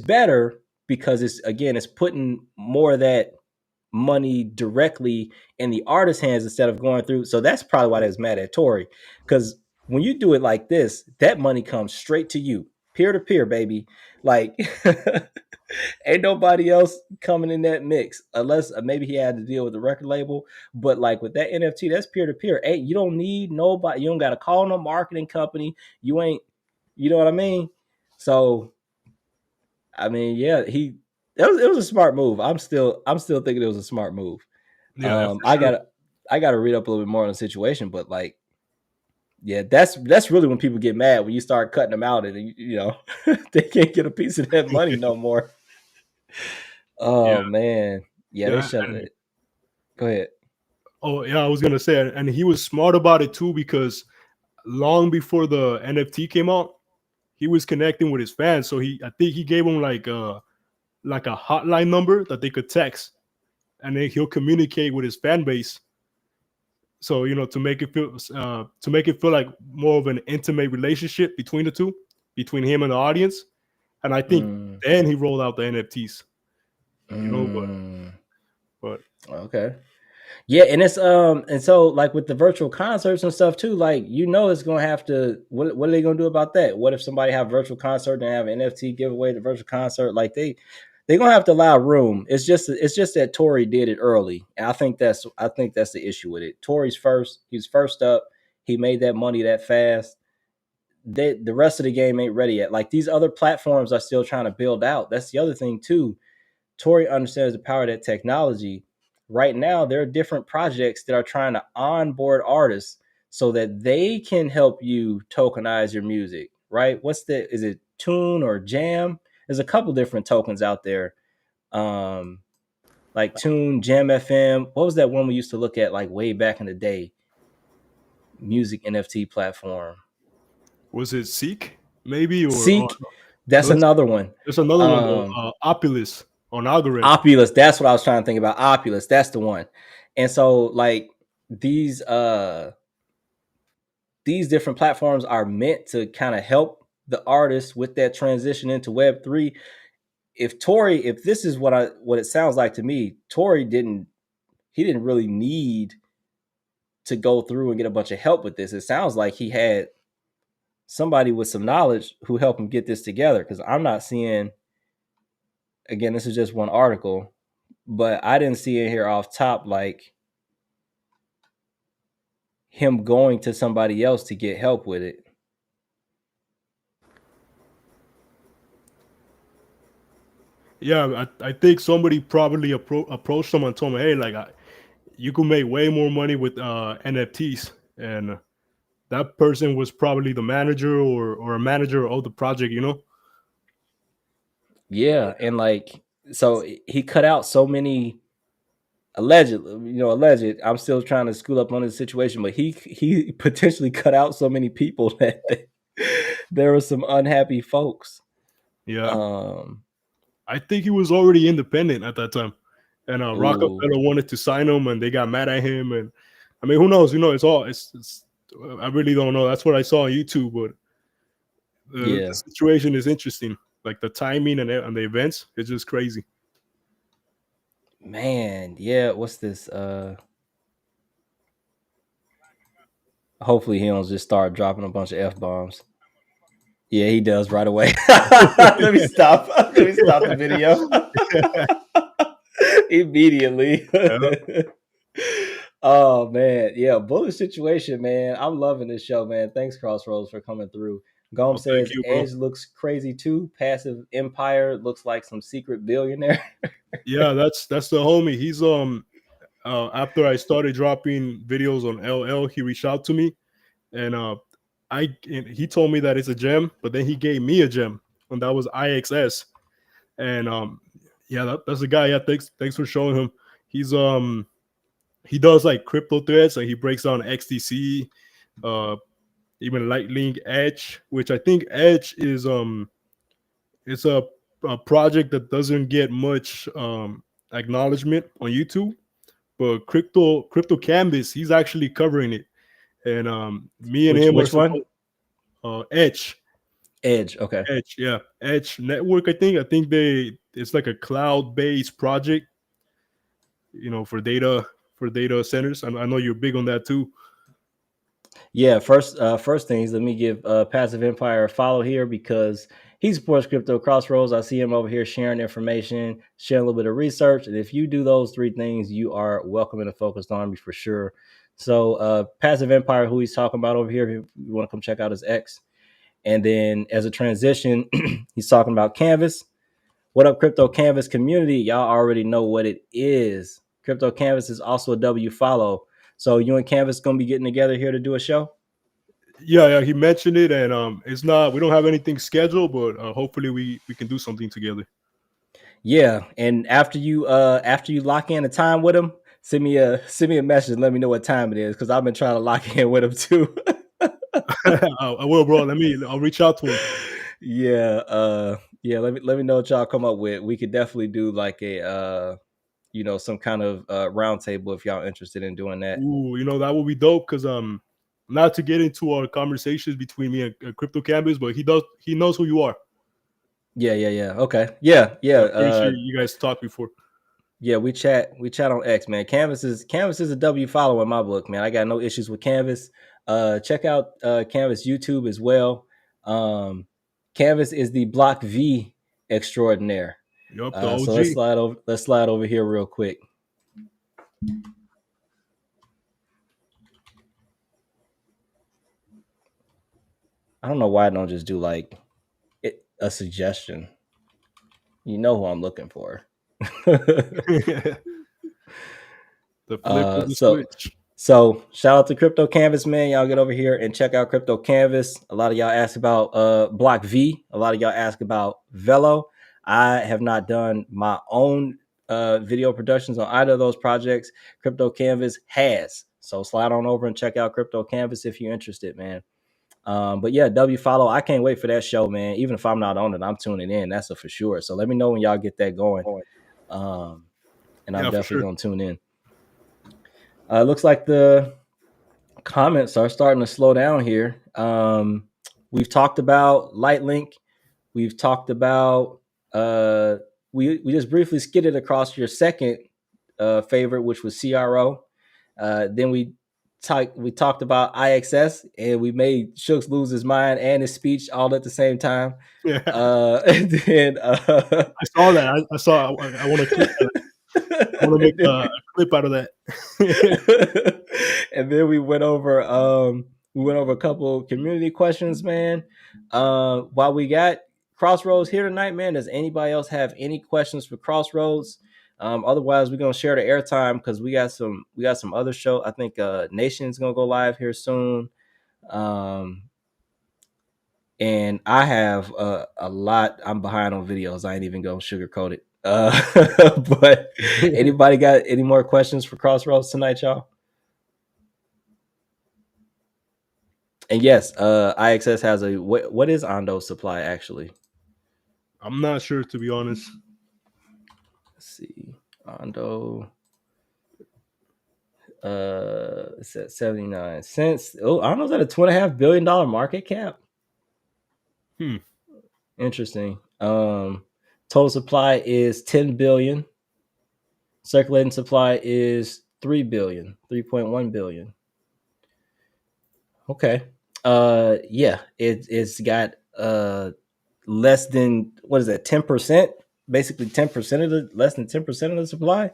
better because it's putting more of that money directly in the artist's hands instead of going through. So that's probably why they was mad at Tory, because when you do it like this, that money comes straight to you, peer to peer, baby. Like ain't nobody else coming in that mix unless maybe he had to deal with the record label. But like with that NFT, that's peer to peer. Hey, you don't need nobody. You don't got to call no marketing company. You ain't. You know what I mean? So, I mean, yeah, it was a smart move. I'm still thinking it was a smart move. Yeah, I gotta read up a little bit more on the situation, but like, yeah, that's really when people get mad, when you start cutting them out and they can't get a piece of that money no more. Oh Yeah, man, yeah, they yeah. shut And, it. Go ahead. oh yeah, I was gonna say, and he was smart about it too, because long before the NFT came out, he was connecting with his fans. So I think he gave them like a hotline number that they could text, and then he'll communicate with his fan base. So to make it feel like more of an intimate relationship between the two, between him and the audience. And I think Mm, then he rolled out the NFTs. You know, mm, but okay. Yeah, and it's and so like with the virtual concerts and stuff too, like it's gonna have to what are they gonna do about that? What if somebody have virtual concert and have an NFT giveaway the virtual concert? Like they're gonna have to allow room. It's just that Tory did it early. And I think that's the issue with it. Tory's first, he's first up, he made that money that fast. The rest of the game ain't ready yet. Like these other platforms are still trying to build out. That's the other thing too. Tori understands the power of that technology. Right now, there are different projects that are trying to onboard artists so that they can help you tokenize your music, right? Is it Tune or Jam? There's a couple different tokens out there. Um, like Tune, Jam FM. What was that one we used to look at like way back in the day? Music NFT platform. was it Seek maybe, or Seek, that's no, another one. there's another one though, Um, Opulus on Algorithm. Opulus, that's what I was trying to think about. Opulus, that's the one. And so like these these different platforms are meant to kind of help the artists with that transition into Web3. If this is what it sounds like to me, Tory didn't really need to go through and get a bunch of help with this. It sounds like he had somebody with some knowledge who helped him get this together, because I'm not seeing, again, this is just one article, but I didn't see it here off top like him going to somebody else to get help with it. Yeah, I think somebody probably approached him and told him, hey, like you could make way more money with NFTs, and that person was probably the manager or a manager of the project. Yeah, and like so he cut out so many alleged. I'm still trying to school up on his situation, but he potentially cut out so many people that there were some unhappy folks. Yeah, Um, I think he was already independent at that time, and ooh, Rockefeller wanted to sign him, and they got mad at him. And I mean, who knows? It's I really don't know. That's what I saw on YouTube, but the yeah, situation is interesting. Like the timing and the events, it's just crazy. man, yeah. What's this? Hopefully he don't just start dropping a bunch of F-bombs. Yeah, he does right away. Let me stop. Let me stop the video. Immediately. Yeah. Oh man, yeah, bullish situation, man. I'm loving this show, man. Thanks, Crossroads, for coming through. Gom Oh, thank says you, bro. Edge looks crazy too. Passive Empire looks like some secret billionaire. Yeah, that's the homie. He's after I started dropping videos on LL, he reached out to me, and he told me that it's a gem, but then he gave me a gem, and that was IXS. And yeah, that's the guy. Yeah, thanks for showing him. He's he does like crypto threads, and he breaks down XTC, even Lightlink Edge, which I think Edge is it's a project that doesn't get much acknowledgement on YouTube, but crypto canvas, he's actually covering it. And me and him are Which one? supposed Edge. Okay. Edge, yeah, Edge Network. I think it's like a cloud-based project, for data centers. I know you're big on that too. Yeah, first things, let me give Passive Empire a follow here because he supports Crypto Crossroads. I see him over here sharing information, sharing a little bit of research. And if you do those three things, you are welcome in a focused army for sure. So Passive Empire, who he's talking about over here, if you want to come check out his X. And then as a transition, he's talking about Canvas. What up, Crypto Canvas community? Y'all already know what it is. Crypto Canvas is also a W follow. So you and Canvas gonna be getting together here to do a show? Yeah, he mentioned it, and we don't have anything scheduled, but hopefully we can do something together. Yeah, and after you lock in a time with him, send me a message and let me know what time it is, because I've been trying to lock in with him too. I will, bro. I'll reach out to him. Yeah, yeah. Let me know what y'all come up with. We could definitely do like a some kind of round table if y'all interested in doing that. Ooh, that would be dope. Because not to get into our conversations between me and Crypto Canvas, but he knows who you are. Yeah. Okay. Yeah. I'm pretty sure you guys talked before. Yeah, we chat on X, man. Canvas is a W follow in my book, man. I got no issues with Canvas. Check out Canvas YouTube as well. Canvas is the Block V extraordinaire. Yup, the OG. So let's slide over here real quick. I don't know why I don't just do like a suggestion. You know who I'm looking for. The flip of the switch. So shout out to Crypto Canvas, man. Y'all get over here and check out Crypto Canvas. A lot of y'all ask about Block V. A lot of y'all ask about Velo. I have not done my own video productions on either of those projects. Crypto Canvas has. So slide on over and check out Crypto Canvas if you're interested, man. But yeah, W follow. I can't wait for that show, man. Even if I'm not on it, I'm tuning in. That's a for sure. So let me know when y'all get that going. And I'm definitely gonna tune in. Looks like the comments are starting to slow down here. We've talked about Lightlink. We've talked about we just briefly skidded across your second favorite, which was CRO. Then we talked about IXS, and we made Shooks lose his mind and his speech all at the same time. Yeah. And then I saw that. I saw. I want to clip that. I want to make a clip out of that. And then we went over a couple community questions, man. While we got Crossroads here tonight, man, does anybody else have any questions for Crossroads? Otherwise, we're gonna share the airtime because we got some other show. I think Nation's gonna go live here soon. And I have a lot. I'm behind on videos. I ain't even gonna sugarcoat it. But anybody got any more questions for Crossroads tonight, y'all? And yes, IXS has a what is Ondo supply actually? I'm not sure, to be honest. Let's see. Ondo it's at 79 cents. Oh, Ondo's at a $2.5 billion market cap. Interesting. Total supply is 10 billion. Circulating supply is 3 billion, 3.1 billion. Okay. Yeah, it's got less than, what is that, 10%? Basically 10% of the less than 10% of the supply,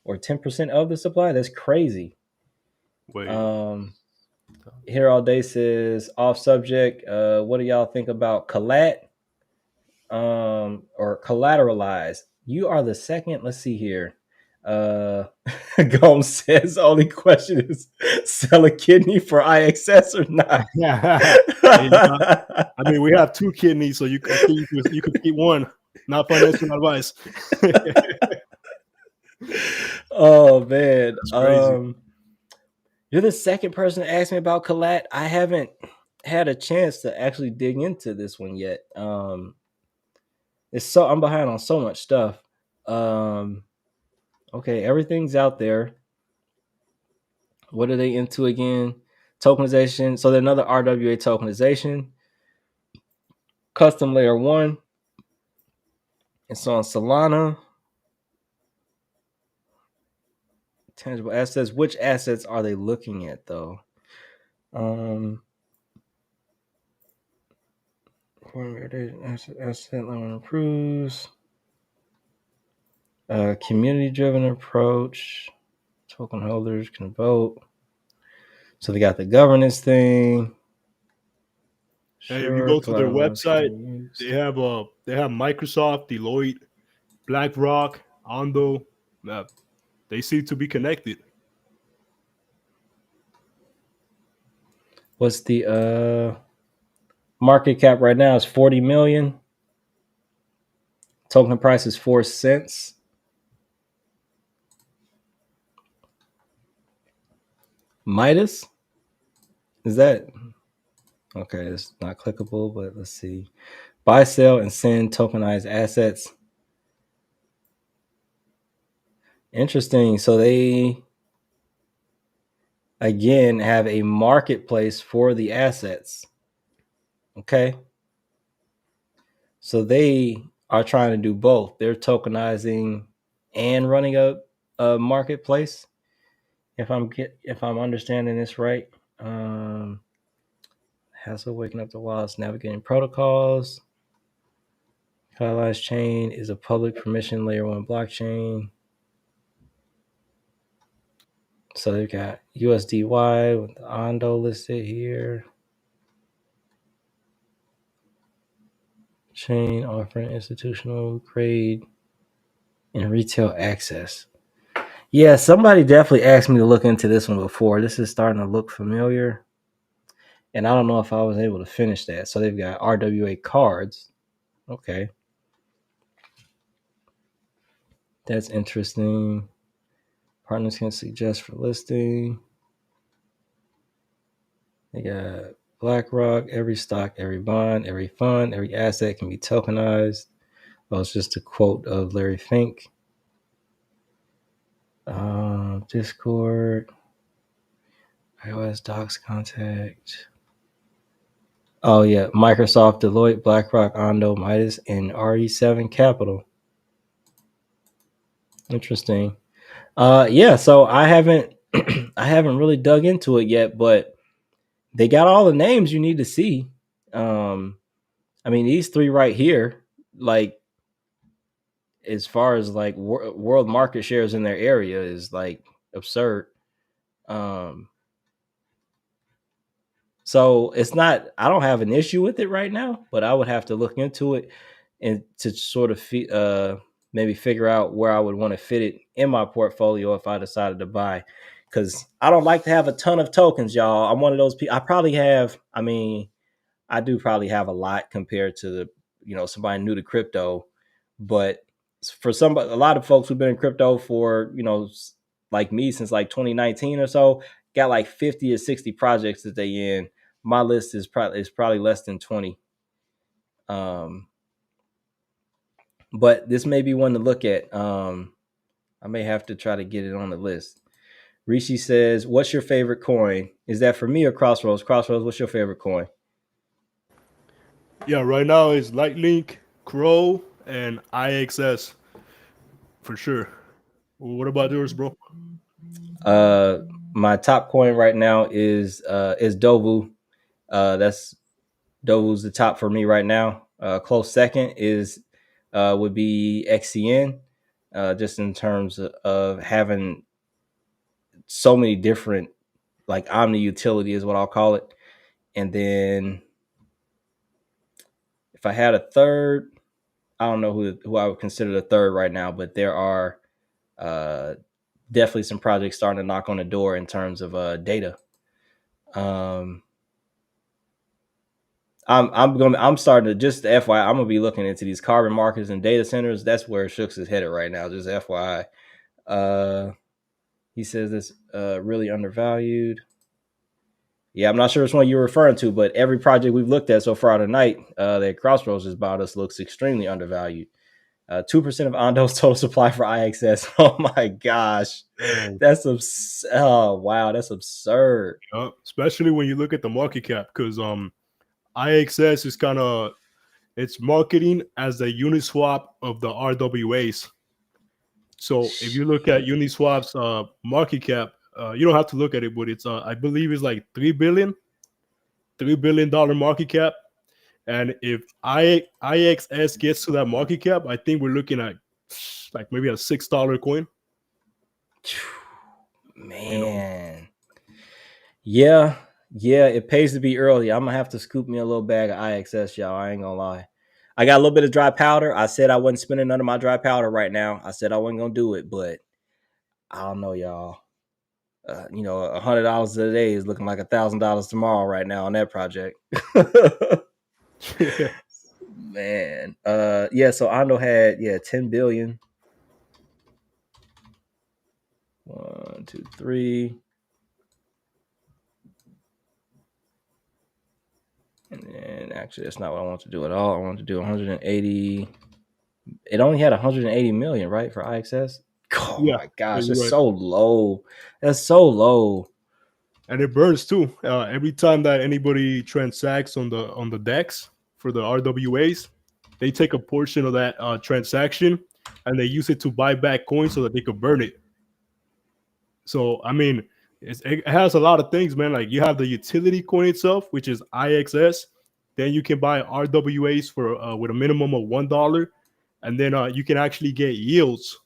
or 10% of the supply. That's crazy. Wait. Here all day says off subject. What do y'all think about collat or collateralize? You are the second. Let's see here. Gomes says only question is sell a kidney for IXS or not. I mean, we have 2 kidneys, so you could keep one. Not financial advice. Oh man, crazy. You're the second person to ask me about collat. I haven't had a chance to actually dig into this one yet. I'm behind on so much stuff. Okay, everything's out there. What are they into again? Tokenization. So they're another RWA tokenization. Custom layer 1. It's on Solana. Tangible assets. Which assets are they looking at though? Asset limit improves. Community driven approach. Token holders can vote. So they got the governance thing. Hey, if you go to their website, they have Microsoft, Deloitte, BlackRock, Ondo. They seem to be connected. What's the market cap right now? Is 40 million. Token price is 4 cents. Midas? Is that okay? It's not clickable, but let's see. Buy, sell, and send tokenized assets. Interesting. So they again have a marketplace for the assets. Okay. So they are trying to do both. They're tokenizing and running a marketplace. If I'm understanding this right. Hassle waking up the wallets, navigating protocols. Catalyzed chain is a public permission layer 1 blockchain. So they've got USDY with the Ondo listed here. Chain offering institutional grade and retail access. Yeah, somebody definitely asked me to look into this one before. This is starting to look familiar. And I don't know if I was able to finish that. So they've got RWA cards. Okay. That's interesting. Partners can suggest for listing. They got BlackRock, every stock, every bond, every fund, every asset can be tokenized. Well, it's just a quote of Larry Fink. Discord, iOS docs contact. Oh yeah, Microsoft, Deloitte, BlackRock, Ondo, Midas, and RE7 Capital. Interesting. Yeah, so I haven't I haven't really dug into it yet, but they got all the names you need to see. I mean, these three right here, like as far as like world market shares in their area is like absurd. So it's not, I don't have an issue with it right now, but I would have to look into it and to sort of maybe figure out where I would want to fit it in my portfolio if I decided to buy. Because I don't like to have a ton of tokens, y'all. I'm one of those people. I do probably have a lot compared to somebody new to crypto, but for a lot of folks who've been in crypto for, like me since like 2019 or so, got like 50 or 60 projects that they in. My list is probably less than 20. But this may be one to look at. I may have to try to get it on the list. Rishi says, what's your favorite coin? Is that for me or Crossroads? Crossroads, what's your favorite coin? Yeah, right now it's Lightlink, Crow, and IXS for sure. What about yours, bro? My top coin right now is Dovu. That's Dovu's the top for me right now. Close second would be XCN, just in terms of having so many different, like omni utility is what I'll call it. And then if I had a third, I don't know who I would consider the third right now, but there are definitely some projects starting to knock on the door in terms of data. I'm starting to, just FYI, I'm gonna be looking into these carbon markets and data centers. That's where Shooks is headed right now. Just FYI. He says it's really undervalued. Yeah, I'm not sure which one you're referring to, but every project we've looked at so far tonight that Crossroads has bought us looks extremely undervalued. 2% of Ondo's total supply for IXS. Oh my gosh, that's oh wow, that's absurd. Especially when you look at the market cap, because IXS is kind of, it's marketing as the Uniswap of the RWAs. So if you look at Uniswap's market cap, you don't have to look at it, but it's I believe it's like $3 billion market cap. And if IXS gets to that market cap, I think we're looking at like maybe a $6 coin. Man. Yeah, it pays to be early. I'm gonna have to scoop me a little bag of IXS, y'all. I ain't gonna lie. I got a little bit of dry powder. I said I wasn't spending none of my dry powder right now. I said I wasn't gonna do it, but I don't know, y'all. $100 a day is looking like $1,000 tomorrow right now on that project. man. Yeah, so Ando had 10 billion. 1, 2, 3. And then actually that's not what I want to do at all. I want to do 180. It only had 180 million, right, for IXS? Oh Yeah, my gosh, you're that's right. so low. That's so low. And it burns too. Every time that anybody transacts on the DEX for the RWAs, they take a portion of that transaction and they use it to buy back coins so that they could burn it. So I mean, it has a lot of things, man. Like you have the utility coin itself, which is IXS. Then you can buy RWAs for with a minimum of $1, and then you can actually get yields,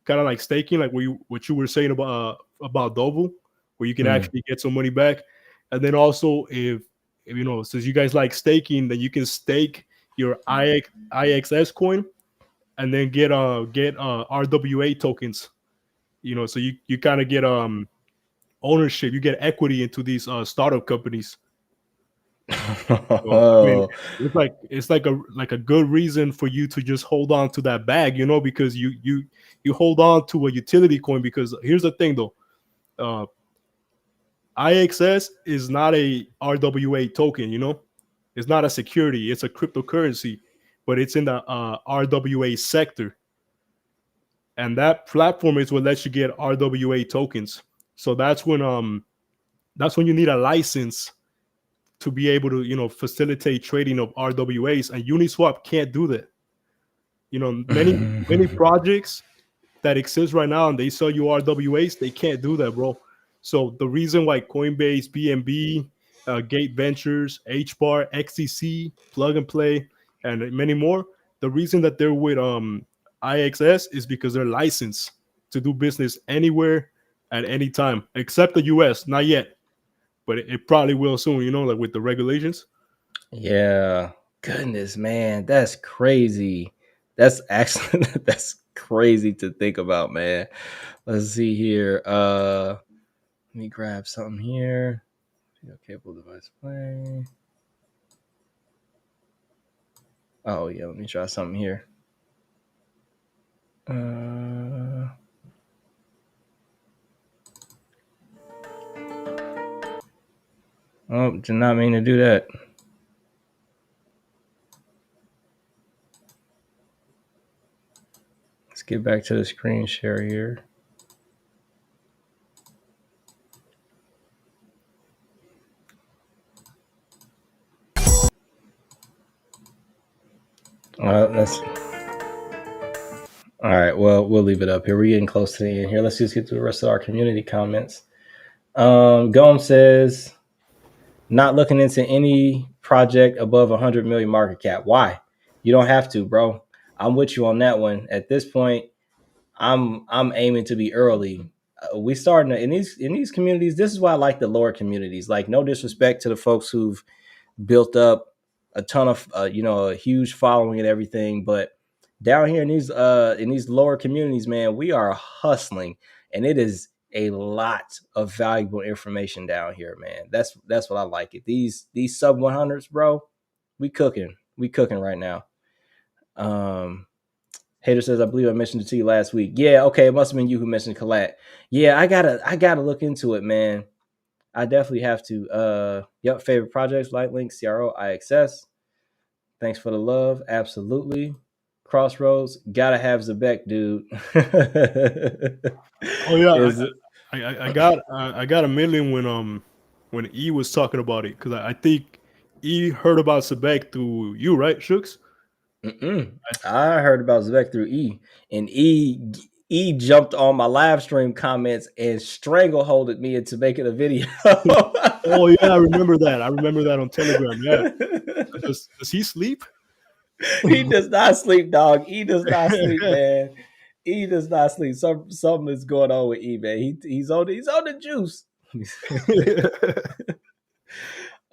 kind of like staking, like what you were saying about Doble, where you can actually get some money back. And then also, if you know, since you guys like staking, then you can stake your IXS coin and then get RWA tokens. You know, so you kind of get ownership, you get equity into these startup companies. So I mean, Oh, it's like a good reason for you to just hold on to that bag, you know, because you hold on to a utility coin. Because here's the thing though, uh, IXS is not a RWA token, you know, it's not a security, it's a cryptocurrency, but it's in the RWA sector, and that platform is what lets you get RWA tokens. So that's when you need a license to be able to, you know, facilitate trading of RWAs, and Uniswap can't do that. You know, many projects that exist right now and they sell you RWAs, they can't do that, bro. So the reason why Coinbase, BNB, Gate Ventures, HBAR, XTC, Plug and Play, and many more, the reason that they're with IXS is because they're licensed to do business anywhere at any time, except the US. Not yet, but it probably will soon. You know, like with the regulations. yeah. Goodness, man, that's crazy. That's actually that's crazy to think about, man. Let's see here. Let me grab something here. Cable device play. Oh yeah, let me try something here. Oh, did not mean to do that. Let's get back to the screen share here. That's all right. Well, we'll leave it up here. We're getting close to the end here. Let's just get to the rest of our community comments. Gomes says, not looking into any project above 100 million market cap. Why? You don't have to, bro. I'm with you on that one. At this point, I'm aiming to be early. We starting to, in these communities. This is why I like the lower communities. Like, no disrespect to the folks who've built up a ton of a huge following and everything, but down here in these lower communities, man, we are hustling, and it is a lot of valuable information down here, man. That's what I like it. These sub 100s, bro, we cooking right now. Hater says, I believe I mentioned it to you last week. Yeah, okay, it must have been you who mentioned Collat. Yeah, I gotta look into it, man. I definitely have to. Yep, favorite projects, Lightlink, CRO, IXS. Thanks for the love. Absolutely. Crossroads, gotta have Zebek, dude. Oh yeah, Is it? I got a million when E was talking about it, because I think E heard about Sebek through you, right, Shooks? I heard about Zebek through E, and E jumped on my live stream comments and strangleholded me into making a video. Oh yeah, I remember that. I remember that on Telegram. Yeah, does he sleep? He does not sleep, dog. He does not sleep, man. He does not sleep. Something is going on with E, man. He's on the juice.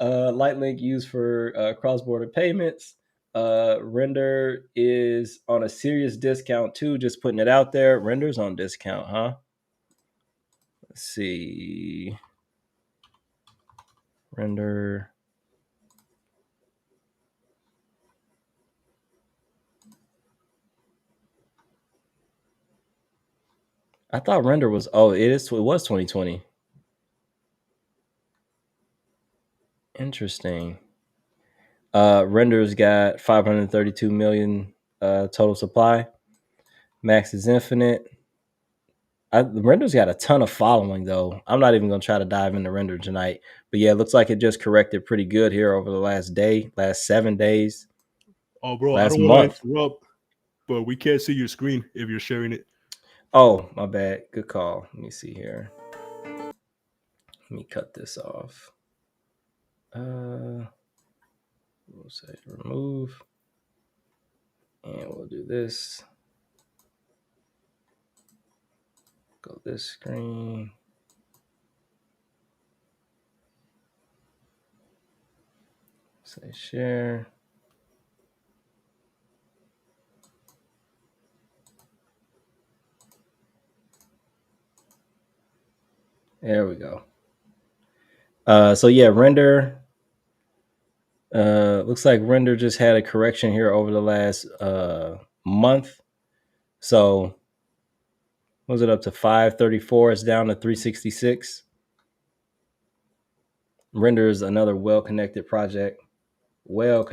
Lightlink used for cross-border payments. Render is on a serious discount too. Just putting it out there. Render's on discount, huh? Let's see. Render. I thought render was. It was 2020. Interesting. Render's got 532 million total supply. Max is infinite. The render's got a ton of following though. I'm not even gonna try to dive into render tonight. But yeah, it looks like it just corrected pretty good here over the last 7 days, Oh, bro, I last don't want to month. interrupt, but we can't see your screen if you're sharing it. Oh, my bad. Good call. Let me see here. Let me cut this off. We'll say remove. And we'll do this. Go this screen. Say share. There we go. So yeah, render. Looks like render just had a correction here over the last month. So was it up to 534? It's down to 366. Render is another well-connected project. Says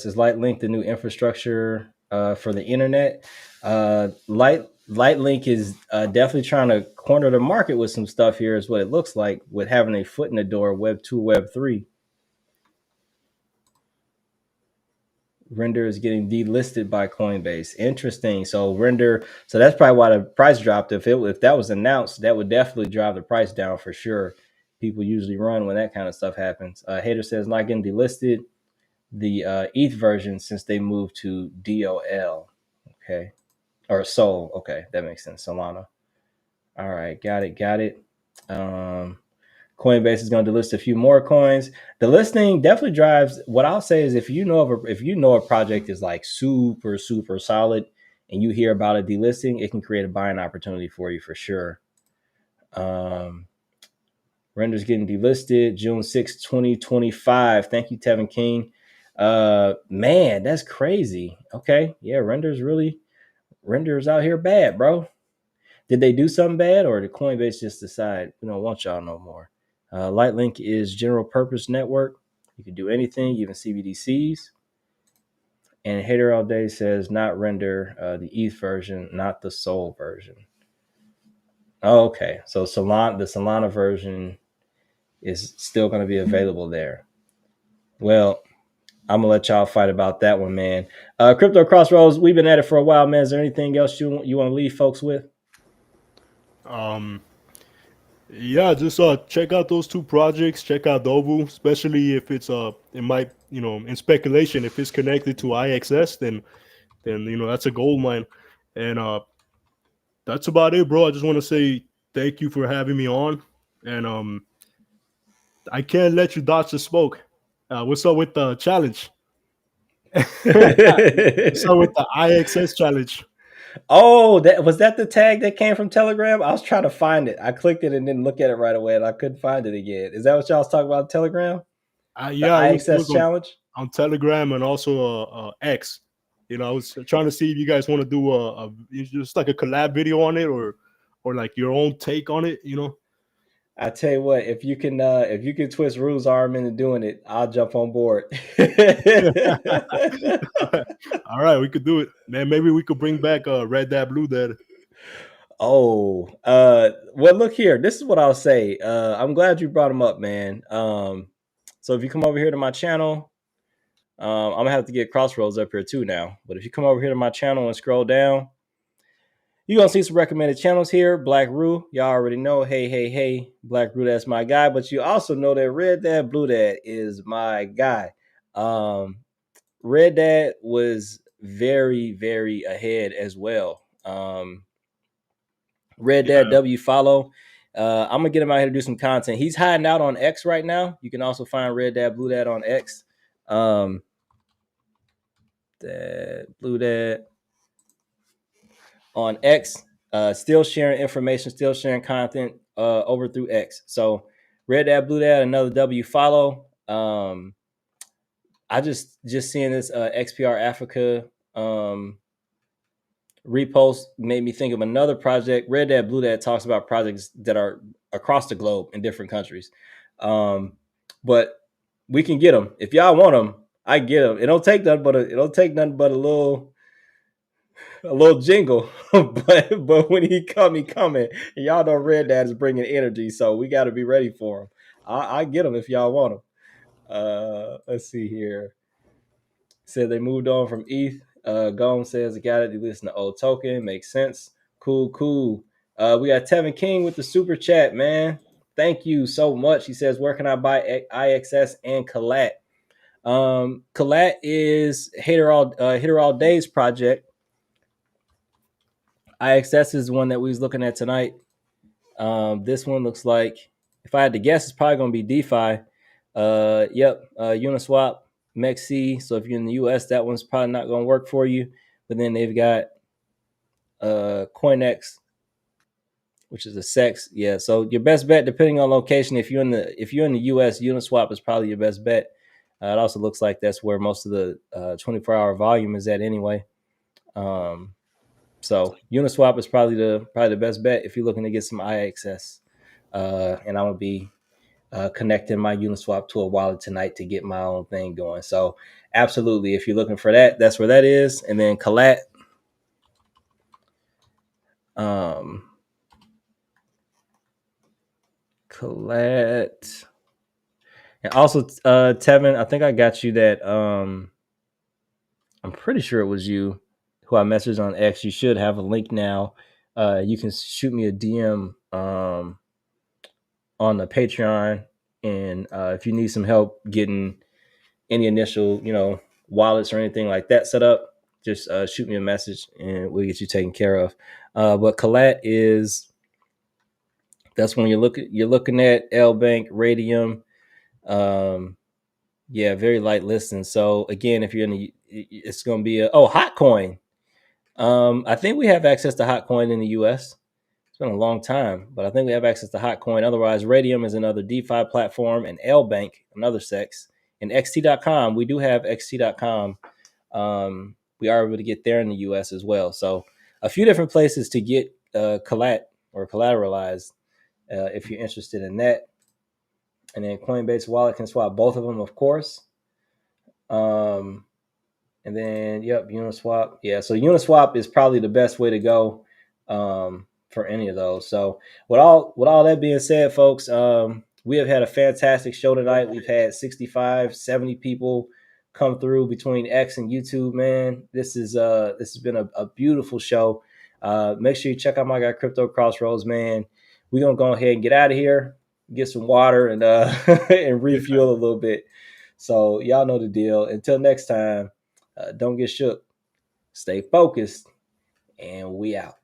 is Lightlink the new infrastructure for the internet? Lightlink is definitely trying to corner the market with some stuff here, is what it looks like, with having a foot in the door, Web 2, Web 3. Render is getting delisted by Coinbase. Interesting. So that's probably why the price dropped. If that was announced, that would definitely drive the price down for sure. People usually run when that kind of stuff happens. Hater says not getting delisted. The ETH version since they moved to DOL. Okay. Or Sol. Okay, that makes sense. Solana. All right, got it. Coinbase is going to delist a few more coins. The listing definitely drives. What I'll say is, if you know a project is like super solid, and you hear about a delisting, it can create a buying opportunity for you for sure. Render's getting delisted June 6, 2025. Thank you, Tevin King. Man, that's crazy. Okay, yeah, Render's out here bad, bro. Did they do something bad, or did Coinbase just decide we don't want y'all no more? Lightlink is general purpose network. You can do anything, even CBDCs. And Hater All Day says not render the ETH version, not the Sol version. Oh, okay. So the Solana version is still going to be available there. Well, I'm gonna let y'all fight about that one, man. Crypto Crossroads, we've been at it for a while, man. Is there anything else you want to leave folks with? Yeah, just check out those two projects. Check out Dovu, especially if it's it might, in speculation, if it's connected to IXS, then that's a gold mine. And that's about it, bro. I just want to say thank you for having me on, and I can't let you dodge the smoke. What's up with the challenge? What's up with the IXS challenge? Oh, that the tag that came from Telegram? I was trying to find it. I clicked it and didn't look at it right away, and I couldn't find it again. Is that what y'all was talking about, Telegram? Yeah, the it IXS was challenge on Telegram and also X. I was trying to see if you guys want to do just like a collab video on it, or like your own take on it. I tell you what, if you can twist Rue's arm into doing it, I'll jump on board. All right, we could do it, man. Maybe we could bring back Red Dad, Blue Dad. Oh, well, look here. This is what I'll say. I'm glad you brought him up, man. So if you come over here to my channel, I'm gonna have to get Crossroads up here too now. But if you come over here to my channel and scroll down, you're gonna see some recommended channels here. Black Rue, y'all already know. Hey, Black Rue, that's my guy. But you also know that Red Dad, Blue Dad is my guy. Red Dad was very, very ahead as well. Red Dad W, follow. I'm gonna get him out here to do some content. He's hiding out on X right now. You can also find Red Dad, Blue Dad on X. Blue Dad on X, still sharing information, still sharing content over through X. So Red Dad, Blue Dad, another W, follow. I just seeing this XPR Africa repost made me think of another project. Red Dad Blue Dad talks about projects that are across the globe in different countries. But we can get them. If y'all want them, I get them. It don't take nothing but a little jingle. but when he coming, and y'all know Red Dad is bringing energy, so we got to be ready for him. I get them if y'all want them. Let's see here. Said they moved on from ETH. Gomes says, I got it. You listen to old token. Makes sense. Cool. We got Tevin King with the super chat, man. Thank you so much. He says, where can I buy IXS and Collat? Collat is Hater All Days project. IXS is the one that we was looking at tonight. This one looks like, if I had to guess, it's probably going to be DeFi. Uniswap, MEXC. So if you're in the US, that one's probably not going to work for you. But then they've got CoinX, which is a SEX. Yeah. So your best bet, depending on location, if you're in the US, Uniswap is probably your best bet. It also looks like that's where most of the 24-hour volume is at anyway. So Uniswap is probably the best bet if you're looking to get some IXS. And I'm gonna be connecting my Uniswap to a wallet tonight to get my own thing going. So absolutely, if you're looking for that, that's where that is. And then Collat. Collat. And also, Tevin, I think I got you that. I'm pretty sure it was you who I messaged on X. You should have a link now. You can shoot me a DM on the Patreon, and if you need some help getting any initial, wallets or anything like that set up, just shoot me a message and we'll get you taken care of. But Collat that's when you're looking at L Bank, Radium. Very light listing. So again, if you're it's going to be Hotcoin. I think we have access to Hotcoin in the US. It's been a long time, but I think we have access to Hotcoin. Otherwise, Radium is another DeFi platform, and L Bank, another SEX, and XT.com. We do have XT.com. We are able to get there in the US as well. So a few different places to get collat or collateralized if you're interested in that. And then Coinbase wallet can swap both of them, of course. And then, Uniswap. Yeah, so Uniswap is probably the best way to go for any of those. So with all that being said, folks, we have had a fantastic show tonight. We've had 65, 70 people come through between X and YouTube, man. This has been a beautiful show. Make sure you check out my guy Crypto Crossroads, man. We're gonna go ahead and get out of here, get some water and and refuel a little bit. So y'all know the deal. Until next time, don't get shook. Stay focused, and we out.